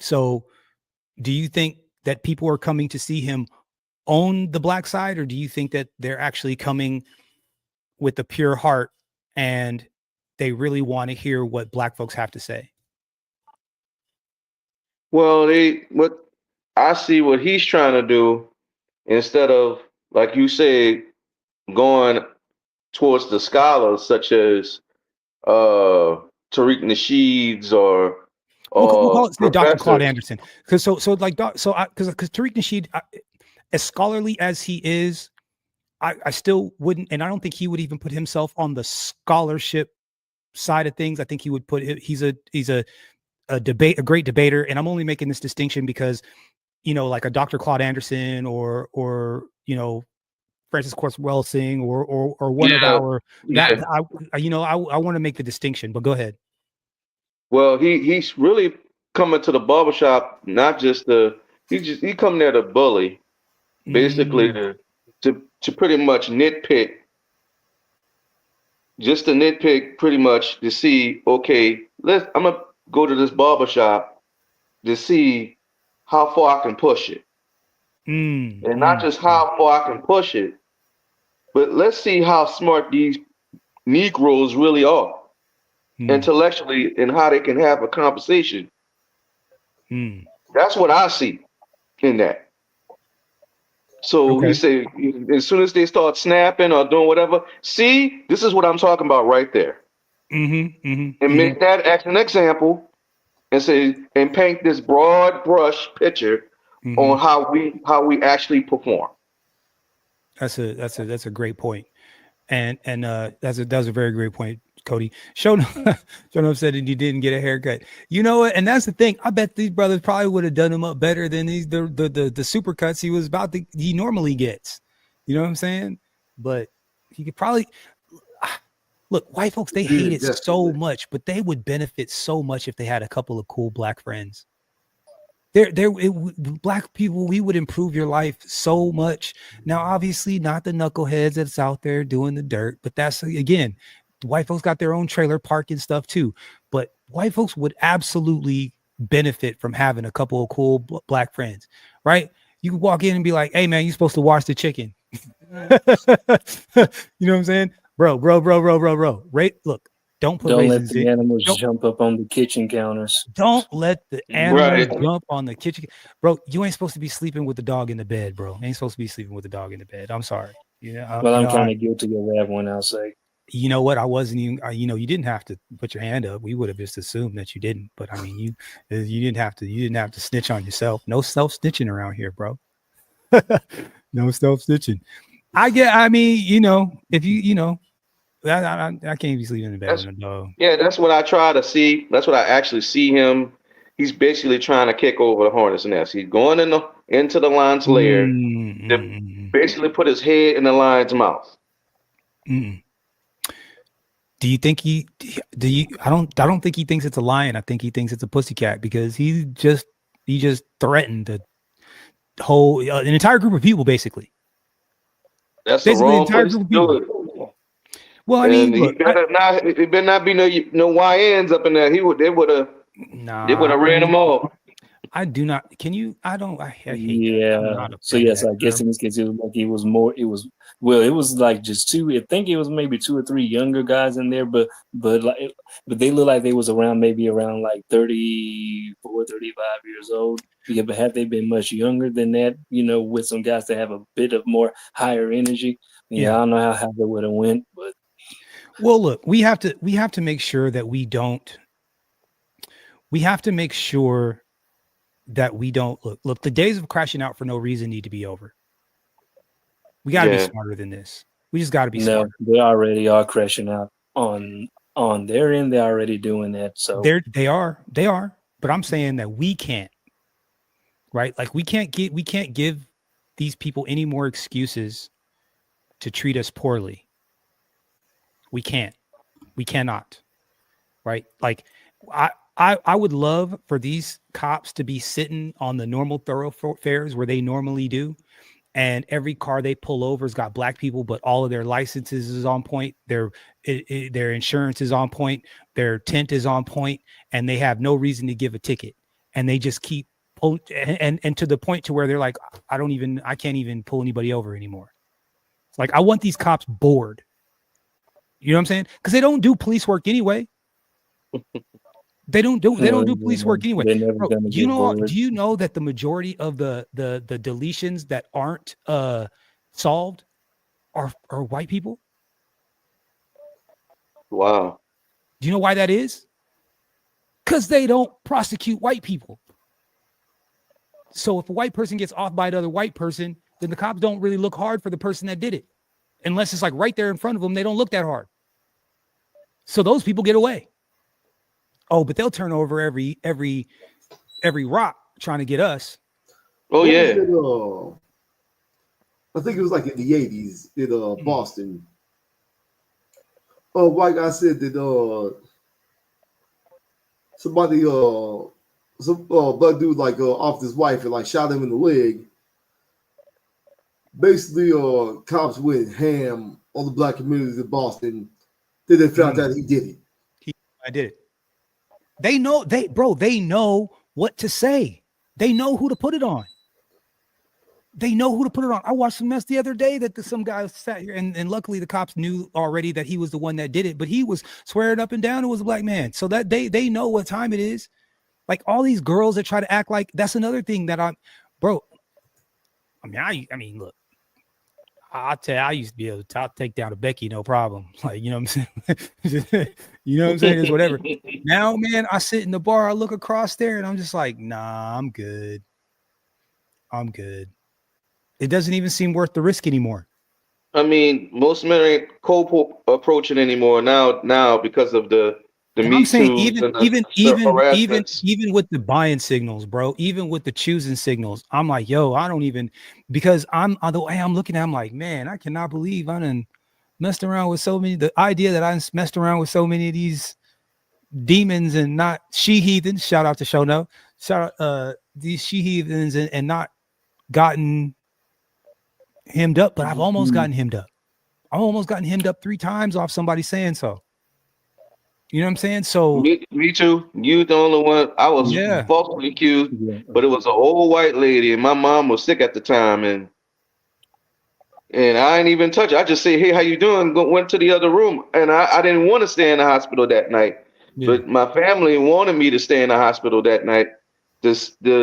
So do you think that people are coming to see him own the black side, or do you think that they're actually coming with a pure heart and they really want to hear what black folks have to say? Well, I see what he's trying to do, instead of, like you said, going towards the scholars such as Tariq Nasheed's or we'll call it Dr. Claude professors. Anderson, because because Tariq Nasheed, as scholarly as he is, I still wouldn't, and I don't think he would even put himself on the scholarship side of things. I think he would put he's a great debater, and I'm only making this distinction because like a Dr. Claude Anderson or Francis Quartz Welsing or one of our that I want to make the distinction, but go ahead. Well, he's really coming to the barbershop, not just he coming there to bully, basically to pretty much nitpick, pretty much to see, okay, I'm gonna go to this barbershop to see how far I can push it. And not just how far I can push it, but let's see how smart these Negroes really are intellectually, and how they can have a conversation. That's what I see in that. So he said, as soon as they start snapping or doing whatever, see, this is what I'm talking about right there. And make that as an example, and say, and paint this broad brush picture on how we actually perform. That's a great point, and that's a very great point, Cody. Show enough said that you didn't get a haircut. You know what? And that's the thing. I bet these brothers probably would have done him up better than the supercuts he normally gets. You know what I'm saying? But he could probably look. White folks, they hate it so much, but they would benefit so much if they had a couple of cool black friends. Black people, we would improve your life so much. Now, obviously, not the knuckleheads that's out there doing the dirt, but that's, again, white folks got their own trailer park and stuff too. But white folks would absolutely benefit from having a couple of cool black friends, right? You can walk in and be like, "Hey, man, you're supposed to wash the chicken." You know what I'm saying, bro? Right? Look. Don't let the animals jump up on the kitchen counters. Don't let the animals jump on the kitchen. Bro, you ain't supposed to be sleeping with the dog in the bed, bro. You ain't supposed to be sleeping with the dog in the bed. I'm sorry. Well, I'm kind of guilty of that one, I'll say. You know what? I wasn't even. You didn't have to put your hand up. We would have just assumed that you didn't. But I mean, you didn't have to. You didn't have to snitch on yourself. No self snitching around here, bro. No self snitching. I mean, if I can't be sleeping in bed with a dog. Yeah, that's what I try to see. That's what I actually see him. He's basically trying to kick over the hornet's nest. He's going into the lion's lair to basically put his head in the lion's mouth. Do you think I don't think he thinks it's a lion. I think he thinks it's a pussycat because he just threatened the whole an entire group of people basically. That's the wrong place to do it. Well, I mean, look, it better not be no YNs up in there. They would have ran them off. I do not. Can you? I don't. I hate yeah. So yes, I guess in this case it was like it was more. It was like just two. I think it was maybe 2 or 3 younger guys in there, but they look like they was maybe around like 34, 35 years old. Yeah, but had they been much younger than that, with some guys that have a bit of more higher energy, I don't know how they would have went. But well, look, we have to make sure that we don't. We have to make sure that we don't look. The days of crashing out for no reason need to be over. We got to be smarter than this. We just got to be smart. They already are crashing out on their end. They're already doing that. So they are. But I'm saying that we can't. Right? Like we can't give these people any more excuses to treat us poorly. We can't. We cannot. Right? Like I would love for these cops to be sitting on the normal thoroughfares where they normally do. And every car they pull over has got black people, but all of their licenses is on point. Their insurance is on point. Their tint is on point, and they have no reason to give a ticket. And they just keep pull and to the point to where they're like, I can't even pull anybody over anymore. It's like, I want these cops bored. You know what I'm saying? Because they don't do police work anyway. They don't do police work anyway. Bro, do you know that the majority of the deletions that aren't solved are white people? Wow. Do you know why that is? Because they don't prosecute white people. So if a white person gets off by another white person, then the cops don't really look hard for the person that did it. Unless it's like right there in front of them, they don't look that hard. So those people get away. Oh, but they'll turn over every rock trying to get us. Oh yeah. I think it was like in the 80s in Boston. White guy said that somebody some black dude like off his wife and like shot him in the leg. Basically, cops went ham on the black community in Boston. Then they found out he did it. I did it. They know they know what to say. They know who to put it on. I watched some mess the other day that some guy sat here and luckily the cops knew already that he was the one that did it, but he was swearing up and down it was a black man. So that they know what time it is. Like all these girls that try to act like that's another thing that I mean, look, I'll tell you, I used to be able to take down a Becky, no problem. Like, you know what I'm saying? You know what I'm saying? It's whatever. Now, man, I sit in the bar, I look across there, and I'm just like, nah, I'm good. It doesn't even seem worth the risk anymore. I mean, most men ain't co-approaching anymore now because of the I'm saying even with the buying signals, bro, even with the choosing signals, I'm like, yo, I don't even, because the way I'm looking at, I'm like, man, I cannot believe I done messed around with so many. The idea that I messed around with so many of these demons and not she-heathens. Shout out to Shono. Shout out these she-heathens and not gotten hemmed up, but I've almost gotten hemmed up. I've almost gotten hemmed up 3 times off somebody saying so. You know what I'm saying? So me too. You the only one. I was falsely accused, but it was an old white lady, and my mom was sick at the time, and I ain't even touch it. I just say, "Hey, how you doing?" Went to the other room, and I didn't want to stay in the hospital that night, but my family wanted me to stay in the hospital that night to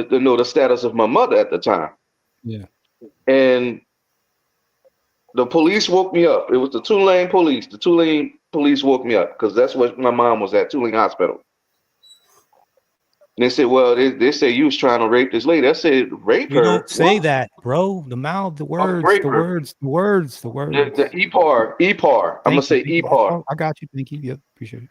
know the status of my mother at the time. Yeah, and The police woke me up. It was the Tulane police. The Tulane police woke me up because that's what my mom was at, Tulane Hospital. And they said, well, they say you was trying to rape this lady. I said, rape We her? don't say What? that, bro. The mouth, the words, Rape the her. words, the words, the words. The EPAR. I'm gonna Thank you. say Thank you. EPAR. Oh, I got you. Thank you. Yep. Appreciate it.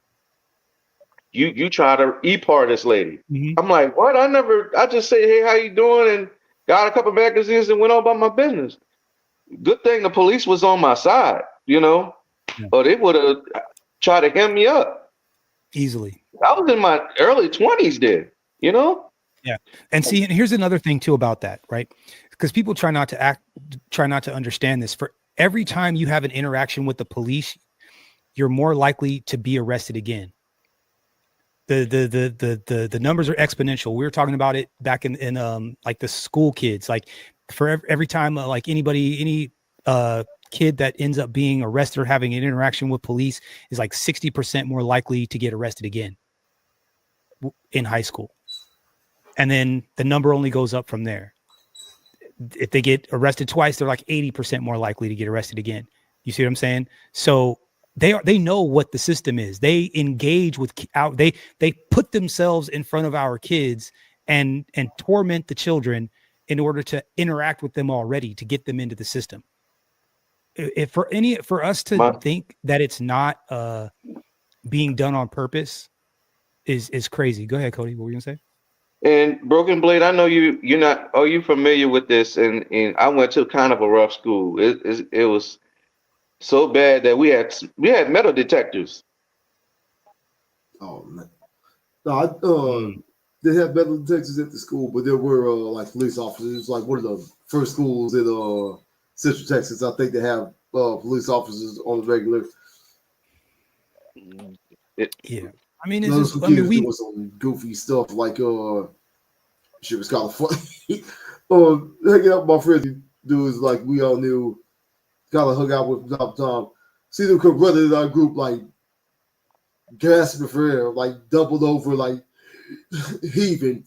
You try to EPAR this lady. Mhm. I'm like, what? I just say, hey, how you doing? And got a couple magazines and went on about my business. Good thing the police was on my side, you know, or they would have tried to hem me up. Easily. I was in my early 20s then, you know? Yeah. And see, and here's another thing too about that, right? Because people try not to understand this. For every time you have an interaction with the police, you're more likely to be arrested again. The numbers are exponential. We were talking about it back in like the school kids, like for every time like any kid that ends up being arrested or having an interaction with police is like 60% more likely to get arrested again in high school. And then the number only goes up from there. If they get arrested twice, they're like 80% more likely to get arrested again. You see what I'm saying? So they know what the system is. They engage with they put themselves in front of our kids and torment the children in order to interact with them already to get them into the system. If for us to think that it's not being done on purpose is crazy. Go ahead, Cody. What were you gonna say? And Broken Blade, I know you're not. Are you familiar with this? And I went to kind of a rough school. It was so bad that we had metal detectors. Oh man, no, they have metal detectors at the school, but there were like police officers. It was like one of the first schools in Central Texas. I think they have police officers on the regular. Yeah, I mean, it's those just, kids doing some goofy stuff like shit was kind of funny. Hanging out with my friends, dudes like we all knew, kind of hung out with from time to time. See them come running in our group like gasping for air, like doubled over, like heaving.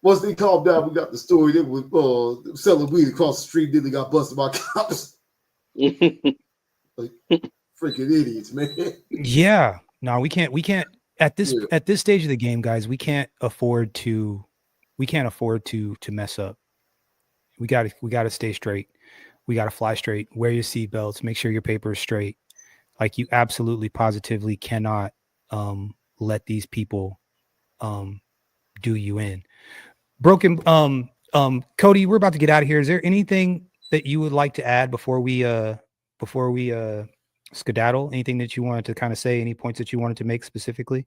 Once they calmed down, we got the story. They were selling weed across the street. Then they got busted by cops. Like freaking idiots, man. Yeah, no, we can't at this stage of the game, guys. We can't afford to mess up. We got to stay straight. We got to fly straight. Wear your seatbelts. Make sure your paper is straight. Like you absolutely positively cannot let these people do you in. Broken Cody, we're about to get out of here. Is there anything that you would like to add before we skedaddle? Anything that you wanted to kind of say, any points that you wanted to make specifically?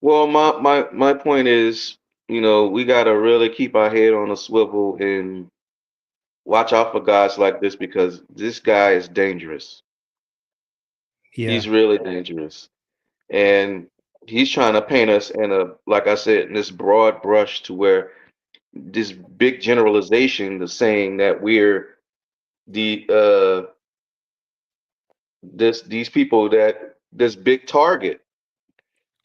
Well, my point is, you know, we gotta really keep our head on a swivel and watch out for guys like this because this guy is dangerous. Yeah. He's really dangerous. And he's trying to paint us in like I said, in this broad brush to where this big generalization, the saying that we're these people that this big target.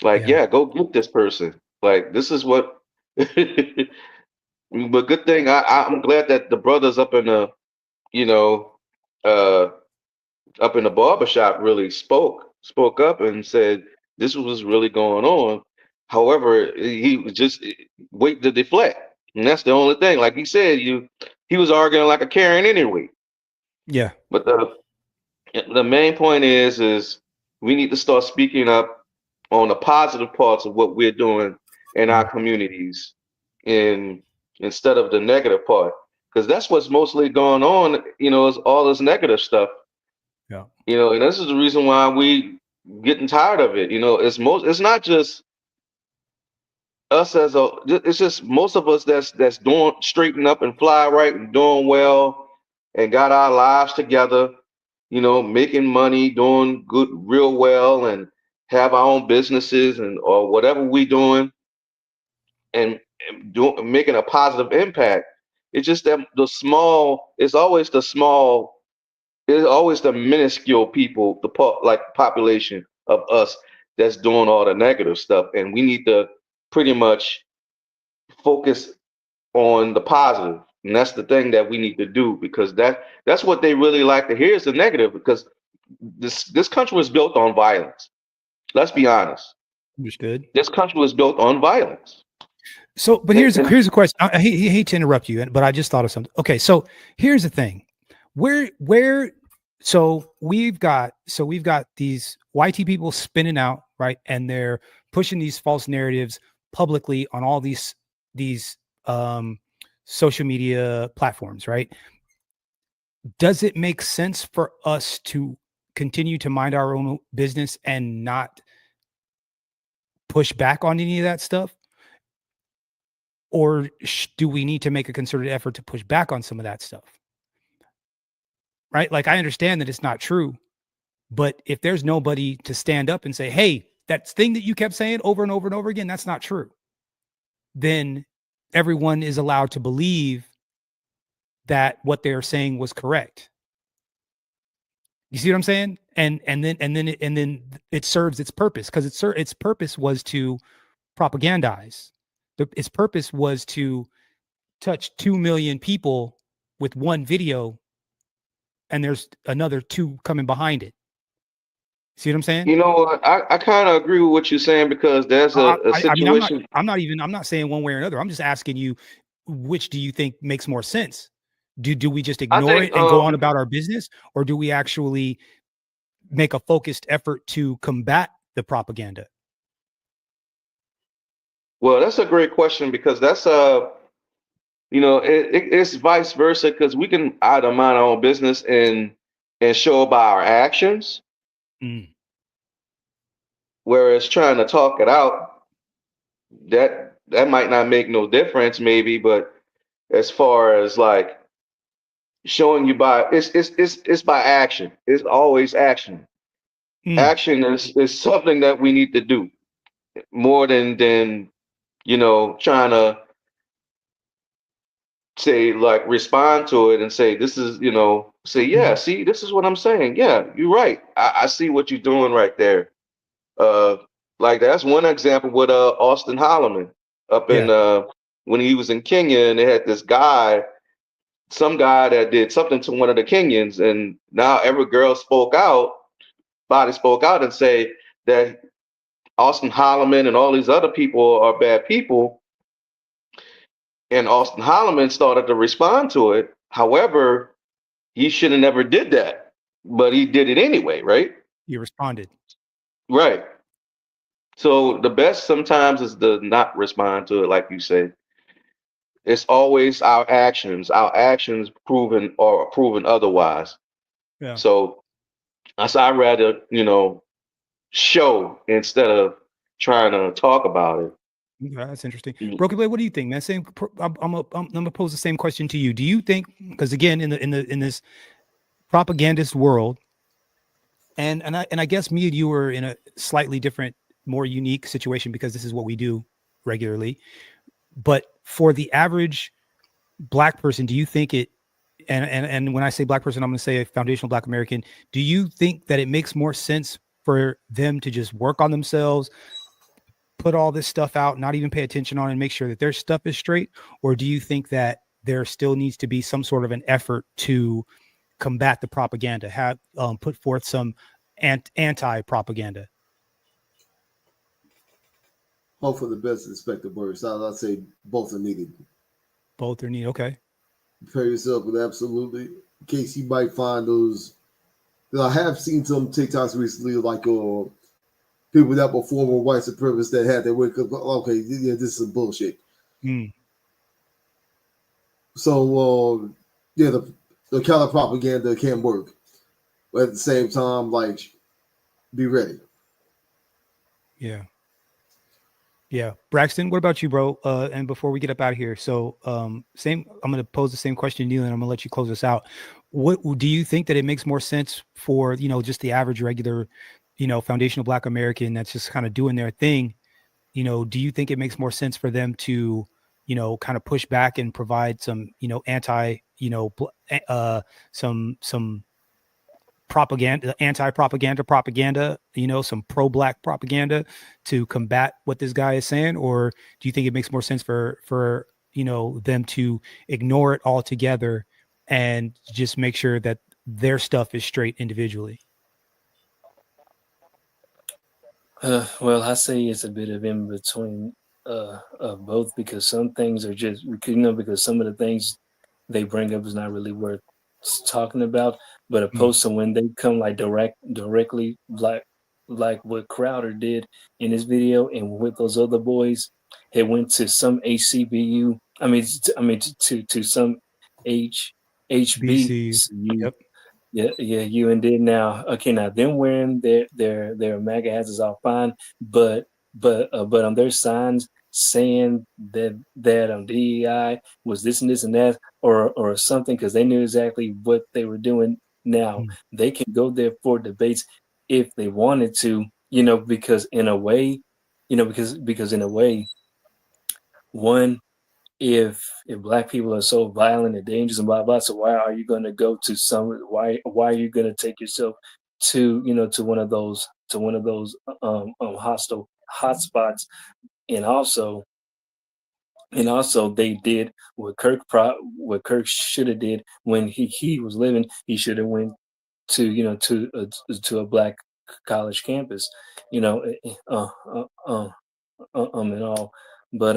Like, yeah, go get this person. Like, this is what. But good thing I'm glad that the brothers up in the, you know, up in the barbershop really spoke up and said this was really going on. However, he was just waiting to deflect, and that's the only thing. Like he said, he was arguing like a Karen anyway. Yeah. But the main point is we need to start speaking up on the positive parts of what we're doing in our communities, instead of the negative part, because that's what's mostly going on. You know, is all this negative stuff. Yeah. You know, and this is the reason why we getting tired of it. You know, it's not just us it's just most of us that's doing straighten up and fly right and doing well and got our lives together, you know, making money, doing good real well, and have our own businesses or whatever we doing and making a positive impact. It's just that it's always the minuscule people, like population of us that's doing all the negative stuff. And we need to pretty much focus on the positive. And that's the thing that we need to do, because that's what they really like to hear is the negative, because this country was built on violence. Let's be honest. Understood. This country was built on violence. So, but here's a question. I hate to interrupt you, but I just thought of something. Okay, so here's the thing. So we've got these YT people spinning out, right? And they're pushing these false narratives publicly on all these social media platforms, right? Does it make sense for us to continue to mind our own business and not push back on any of that stuff? Or do we need to make a concerted effort to push back on some of that stuff? Right? Like, I understand that it's not true, but if there's nobody to stand up and say, hey, that thing that you kept saying over and over and over again, that's not true, then everyone is allowed to believe that what they're saying was correct. You see what I'm saying? And then it serves its purpose, because its purpose was to propagandize. Its purpose was to touch 2 million people with one video, and there's another 2 coming behind it. See what I'm saying? You know, I kind of agree with what you're saying, because there's a situation. I'm not saying one way or another. I'm just asking you, which do you think makes more sense? Do we just ignore it and go on about our business, or do we actually make a focused effort to combat the propaganda? Well, that's a great question, because that's it's vice versa, because we can either mind our own business and show by our actions, whereas trying to talk it out, that might not make no difference, maybe. But as far as like showing you by, it's by action. It's always action. Action is something that we need to do more than trying to say, like, respond to it and say, this is, say, yeah, see, this is what I'm saying. Yeah, you're right. I see what you're doing right there. Like, that's one example with Austin Holloman up in when he was in Kenya, and they had this guy, some guy that did something to one of the Kenyans, and now every girl spoke out and say that Austin Holloman and all these other people are bad people. And Austin Holloman started to respond to it. However, he should have never did that, but he did it anyway, right? He responded. Right. So the best sometimes is to not respond to it, like you say. It's always our actions proven or proven otherwise. Yeah. So I'd rather, show instead of trying to talk about it. Okay, that's interesting. Broken Blade, what do you think, man? I'm gonna pose the same question to you. Do you think, because again, in this propagandist world, and I guess me and you are in a slightly different, more unique situation, because this is what we do regularly. But for the average Black person, do you think it, and when I say Black person, I'm going to say a foundational Black American, do you think that it makes more sense for them to just work on themselves, put all this stuff out, not even pay attention on it, and make sure that their stuff is straight? Or do you think that there still needs to be some sort of an effort to combat the propaganda, have put forth some anti-propaganda? Hope for the best, expect the worst. I'd say both are needed. Both are needed. Okay. Prepare yourself with absolutely, in case you might find those. I have seen some TikToks recently, like people that were former white supremacists that had their wake up. Okay, yeah, this is some bullshit. So the counter propaganda can work, but at the same time, like, be ready. Yeah. Braxton, what about you, bro? And before we get up out of here, so I'm going to pose the same question to you, and I'm going to let you close us out. What do you think that it makes more sense for, just the average, regular, foundational Black American that's just kind of doing their thing? Do you think it makes more sense for them to, kind of push back and provide some, some propaganda, anti-propaganda, some pro-Black propaganda to combat what this guy is saying? Or do you think it makes more sense for them to ignore it altogether and just make sure that their stuff is straight individually? Well, I say it's a bit of in between of both, because some things are just, because some of the things they bring up is not really worth talking about, but opposed to when they come like directly, like what Crowder did in his video, and with those other boys, it went to some HCBU. To some BC. HBCU. Yep. Yeah, you and did now. Okay, now them wearing their MAGA hats is all fine, but on their signs saying that DEI was this and this and that or something, because they knew exactly what they were doing. Now they can go there for debates if they wanted to, because in a way, because in a way, one, if black people are so violent and dangerous and blah blah, so why are you going to go to why are you going to take yourself to to one of those hostile hotspots? And also they did what Kirk should have did when he was living. He should have went to to a black college campus, and all. But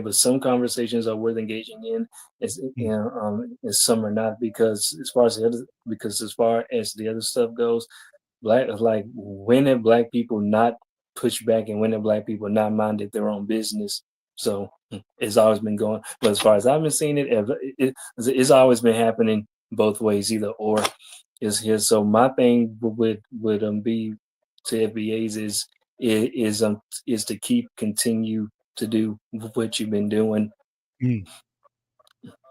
but some conversations are worth engaging in, and some are not, because as far as the other stuff goes, when have black people not pushed back, and when have black people not minded their own business? So it's always been going. But as far as I've been seeing it's always been happening both ways, either or. Is here. So my thing would be to FBAs is to continue to do what you've been doing.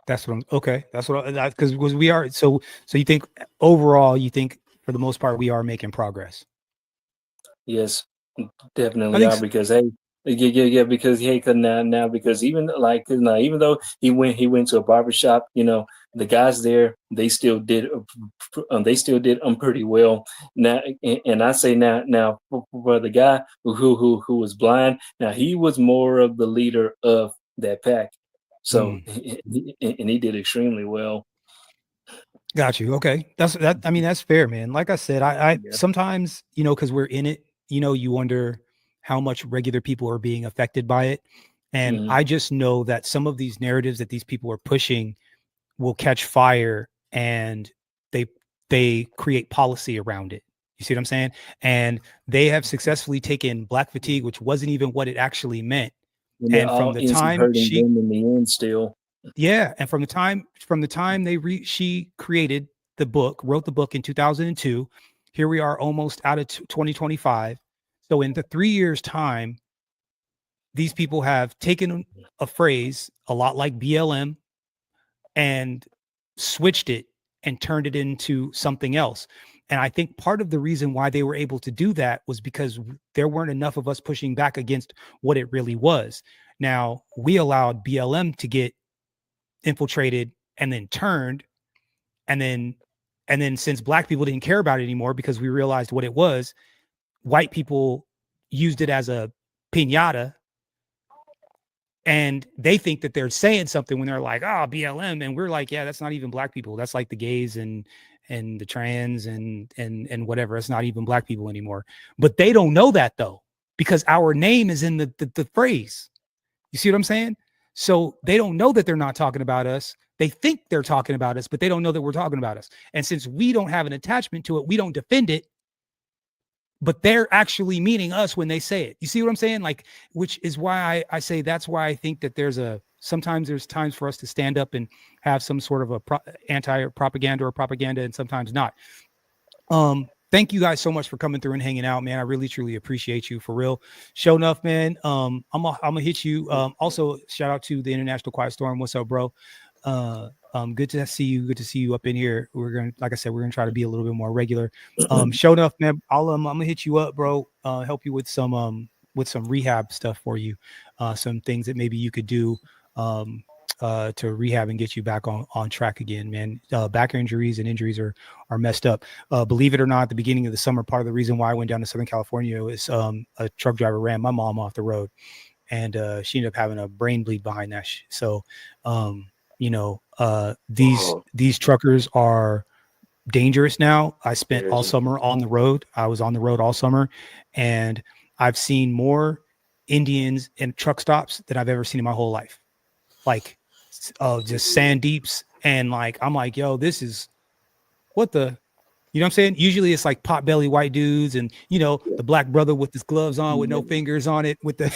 That's what I'm okay. That's what because we are so you think overall, you think for the most part we are making progress? Yes, definitely are, because because because even even though he went to a barbershop, the guys there, they still did pretty well. Now, and I say now for the guy who was blind, now he was more of the leader of that pack, so and he did extremely well. Got you. Okay. I mean, that's fair, man. Like I said, I sometimes, because we're in it, you wonder how much regular people are being affected by it. And I just know that some of these narratives that these people are pushing will catch fire, and they create policy around it. You see what I'm saying? And they have successfully taken black fatigue, which wasn't even what it actually meant. And from the time them in the end still. Yeah, and from the time she created the book, wrote the book in 2002, here we are almost out of 2025. So in the 3 years time, these people have taken a phrase a lot like BLM and switched it and turned it into something else. And I think part of the reason why they were able to do that was because there weren't enough of us pushing back against what it really was. Now, we allowed BLM to get infiltrated and then turned, and then since black people didn't care about it anymore because we realized what it was, white people used it as a piñata, and they think that they're saying something when they're like, BLM, and we're like, yeah, that's not even black people, that's like the gays and the trans and whatever, it's not even black people anymore. But they don't know that though, because our name is in the phrase. You see what I'm saying? So they don't know that they're not talking about us. They think they're talking about us, but they don't know that we're talking about us. And since we don't have an attachment to it, we don't defend it, but they're actually meaning us when they say it. You see what I'm saying? Like, which is why I say that's why I think that sometimes there's times for us to stand up and have some sort of anti-propaganda or propaganda, and sometimes not. Thank you guys so much for coming through and hanging out, man. I really, truly appreciate you, for real. Show enough, man. I'm gonna hit you. Also, shout out to the International Quiet Storm. What's up, bro? Good to see you. Good to see you up in here. Like I said, we're gonna try to be a little bit more regular. Show enough, man. I'm gonna hit you up, bro. Help you with some rehab stuff for you. Some things that maybe you could do. To rehab and get you back on track again, man. Back injuries and injuries are messed up. Believe it or not, at the beginning of the summer, part of the reason why I went down to Southern California was a truck driver ran my mom off the road. and she ended up having a brain bleed behind that. So, these truckers are dangerous now. I spent all summer on the road. I was on the road all summer, and I've seen more Indians in truck stops than I've ever seen in my whole life. Like, just sand deeps, and like I'm like, yo, this is what the. You know what I'm saying? Usually it's like potbelly white dudes and, the black brother with his gloves on with no fingers on it with the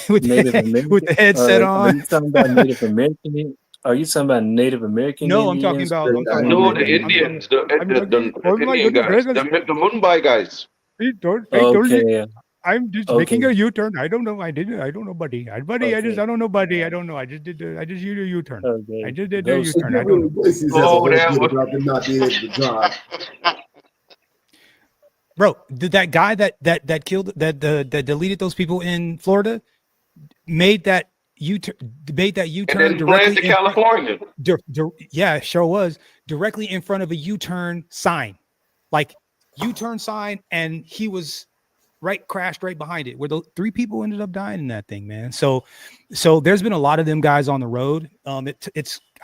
headset on. Are you talking about Native American? Are you talking about Native American? No, Indians? I'm talking about the Indians, the Indian guys, the Mumbai guys. Okay. I'm just making a U-turn. I don't know. I don't know, buddy. I don't know, buddy. I don't know. I just did a U-turn. Okay. I just did a U-turn. I Really don't know. racist as a whole bit about them not being able to drive. Bro, that guy that killed that deleted those people in Florida made that U-turn And then fled to California. Yeah, sure was directly in front of a U-turn sign, like U-turn sign, and he was crashed right behind it. Where the 3 people ended up dying in that thing, man. So there's been a lot of them guys on the road. I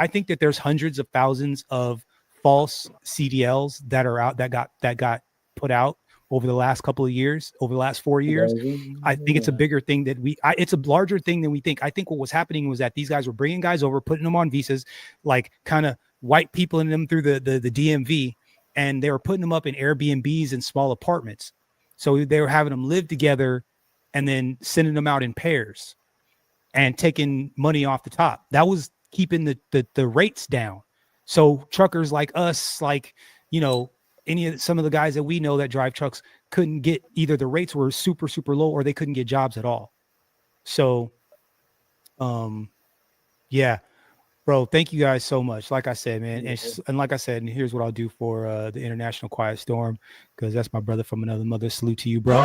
think that there's hundreds of thousands of false CDLs that are out that got put out over the last couple of years, over the last 4 years. I think it's a bigger thing that it's a larger thing than we think. I think what was happening was that these guys were bringing guys over, putting them on visas, like kind of white people in them through the DMV, and they were putting them up in Airbnbs and small apartments. So they were having them live together and then sending them out in pairs and taking money off the top. That was keeping the rates down. So truckers like us, like, some of the guys that we know that drive trucks couldn't get, either the rates were super, super low or they couldn't get jobs at all. So, yeah, bro, thank you guys so much. Like I said, man. And like I said, and here's what I'll do for the International Quiet Storm, because that's my brother from another mother. Salute to you, bro.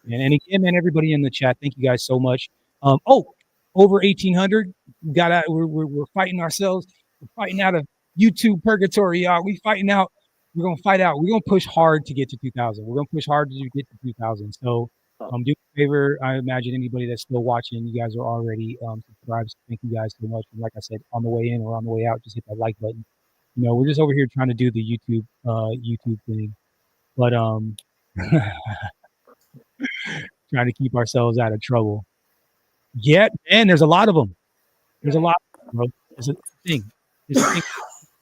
And again, man, everybody in the chat, thank you guys so much. Over 1,800 got out. We're fighting ourselves. We're fighting out of YouTube purgatory, y'all. We're gonna fight out. We're gonna push hard to get to 2,000. We're gonna push hard to get to 2,000. So, do me a favor. I imagine anybody that's still watching, you guys are already subscribed. So thank you guys so much. And like I said, on the way in or on the way out, just hit that like button. We're just over here trying to do the YouTube thing, but trying to keep ourselves out of trouble. Yeah, and there's a lot of them. There's a lot, bro. It's a thing. I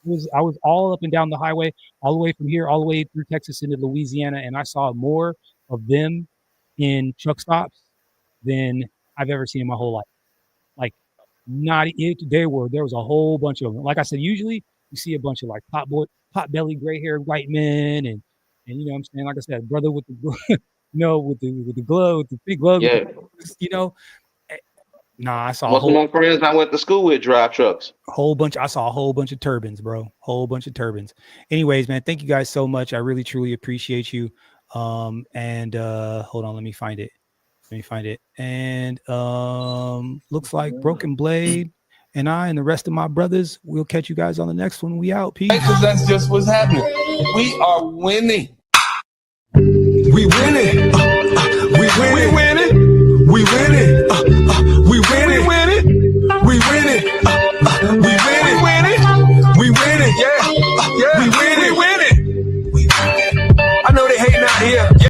was all up and down the highway, all the way from here, all the way through Texas into Louisiana, and I saw more of them in truck stops than I've ever seen in my whole life. Like, there was a whole bunch of them. Like I said, usually you see a bunch of like pot-belly, gray-haired white men, and you know what I'm saying. Like I said, brother with the with the glove, with the big glove. Yeah. Nah, I saw most of my friends I went to school with drive trucks. I saw a whole bunch of turbines, bro. Whole bunch of turbines. Anyways, man, thank you guys so much. I really truly appreciate you. Hold on, let me find it. And looks like Broken Blade and I and the rest of my brothers, we'll catch you guys on the next one. We out. Peace. Because that's just what's happening. We are winning. We winning. We winning. We winning.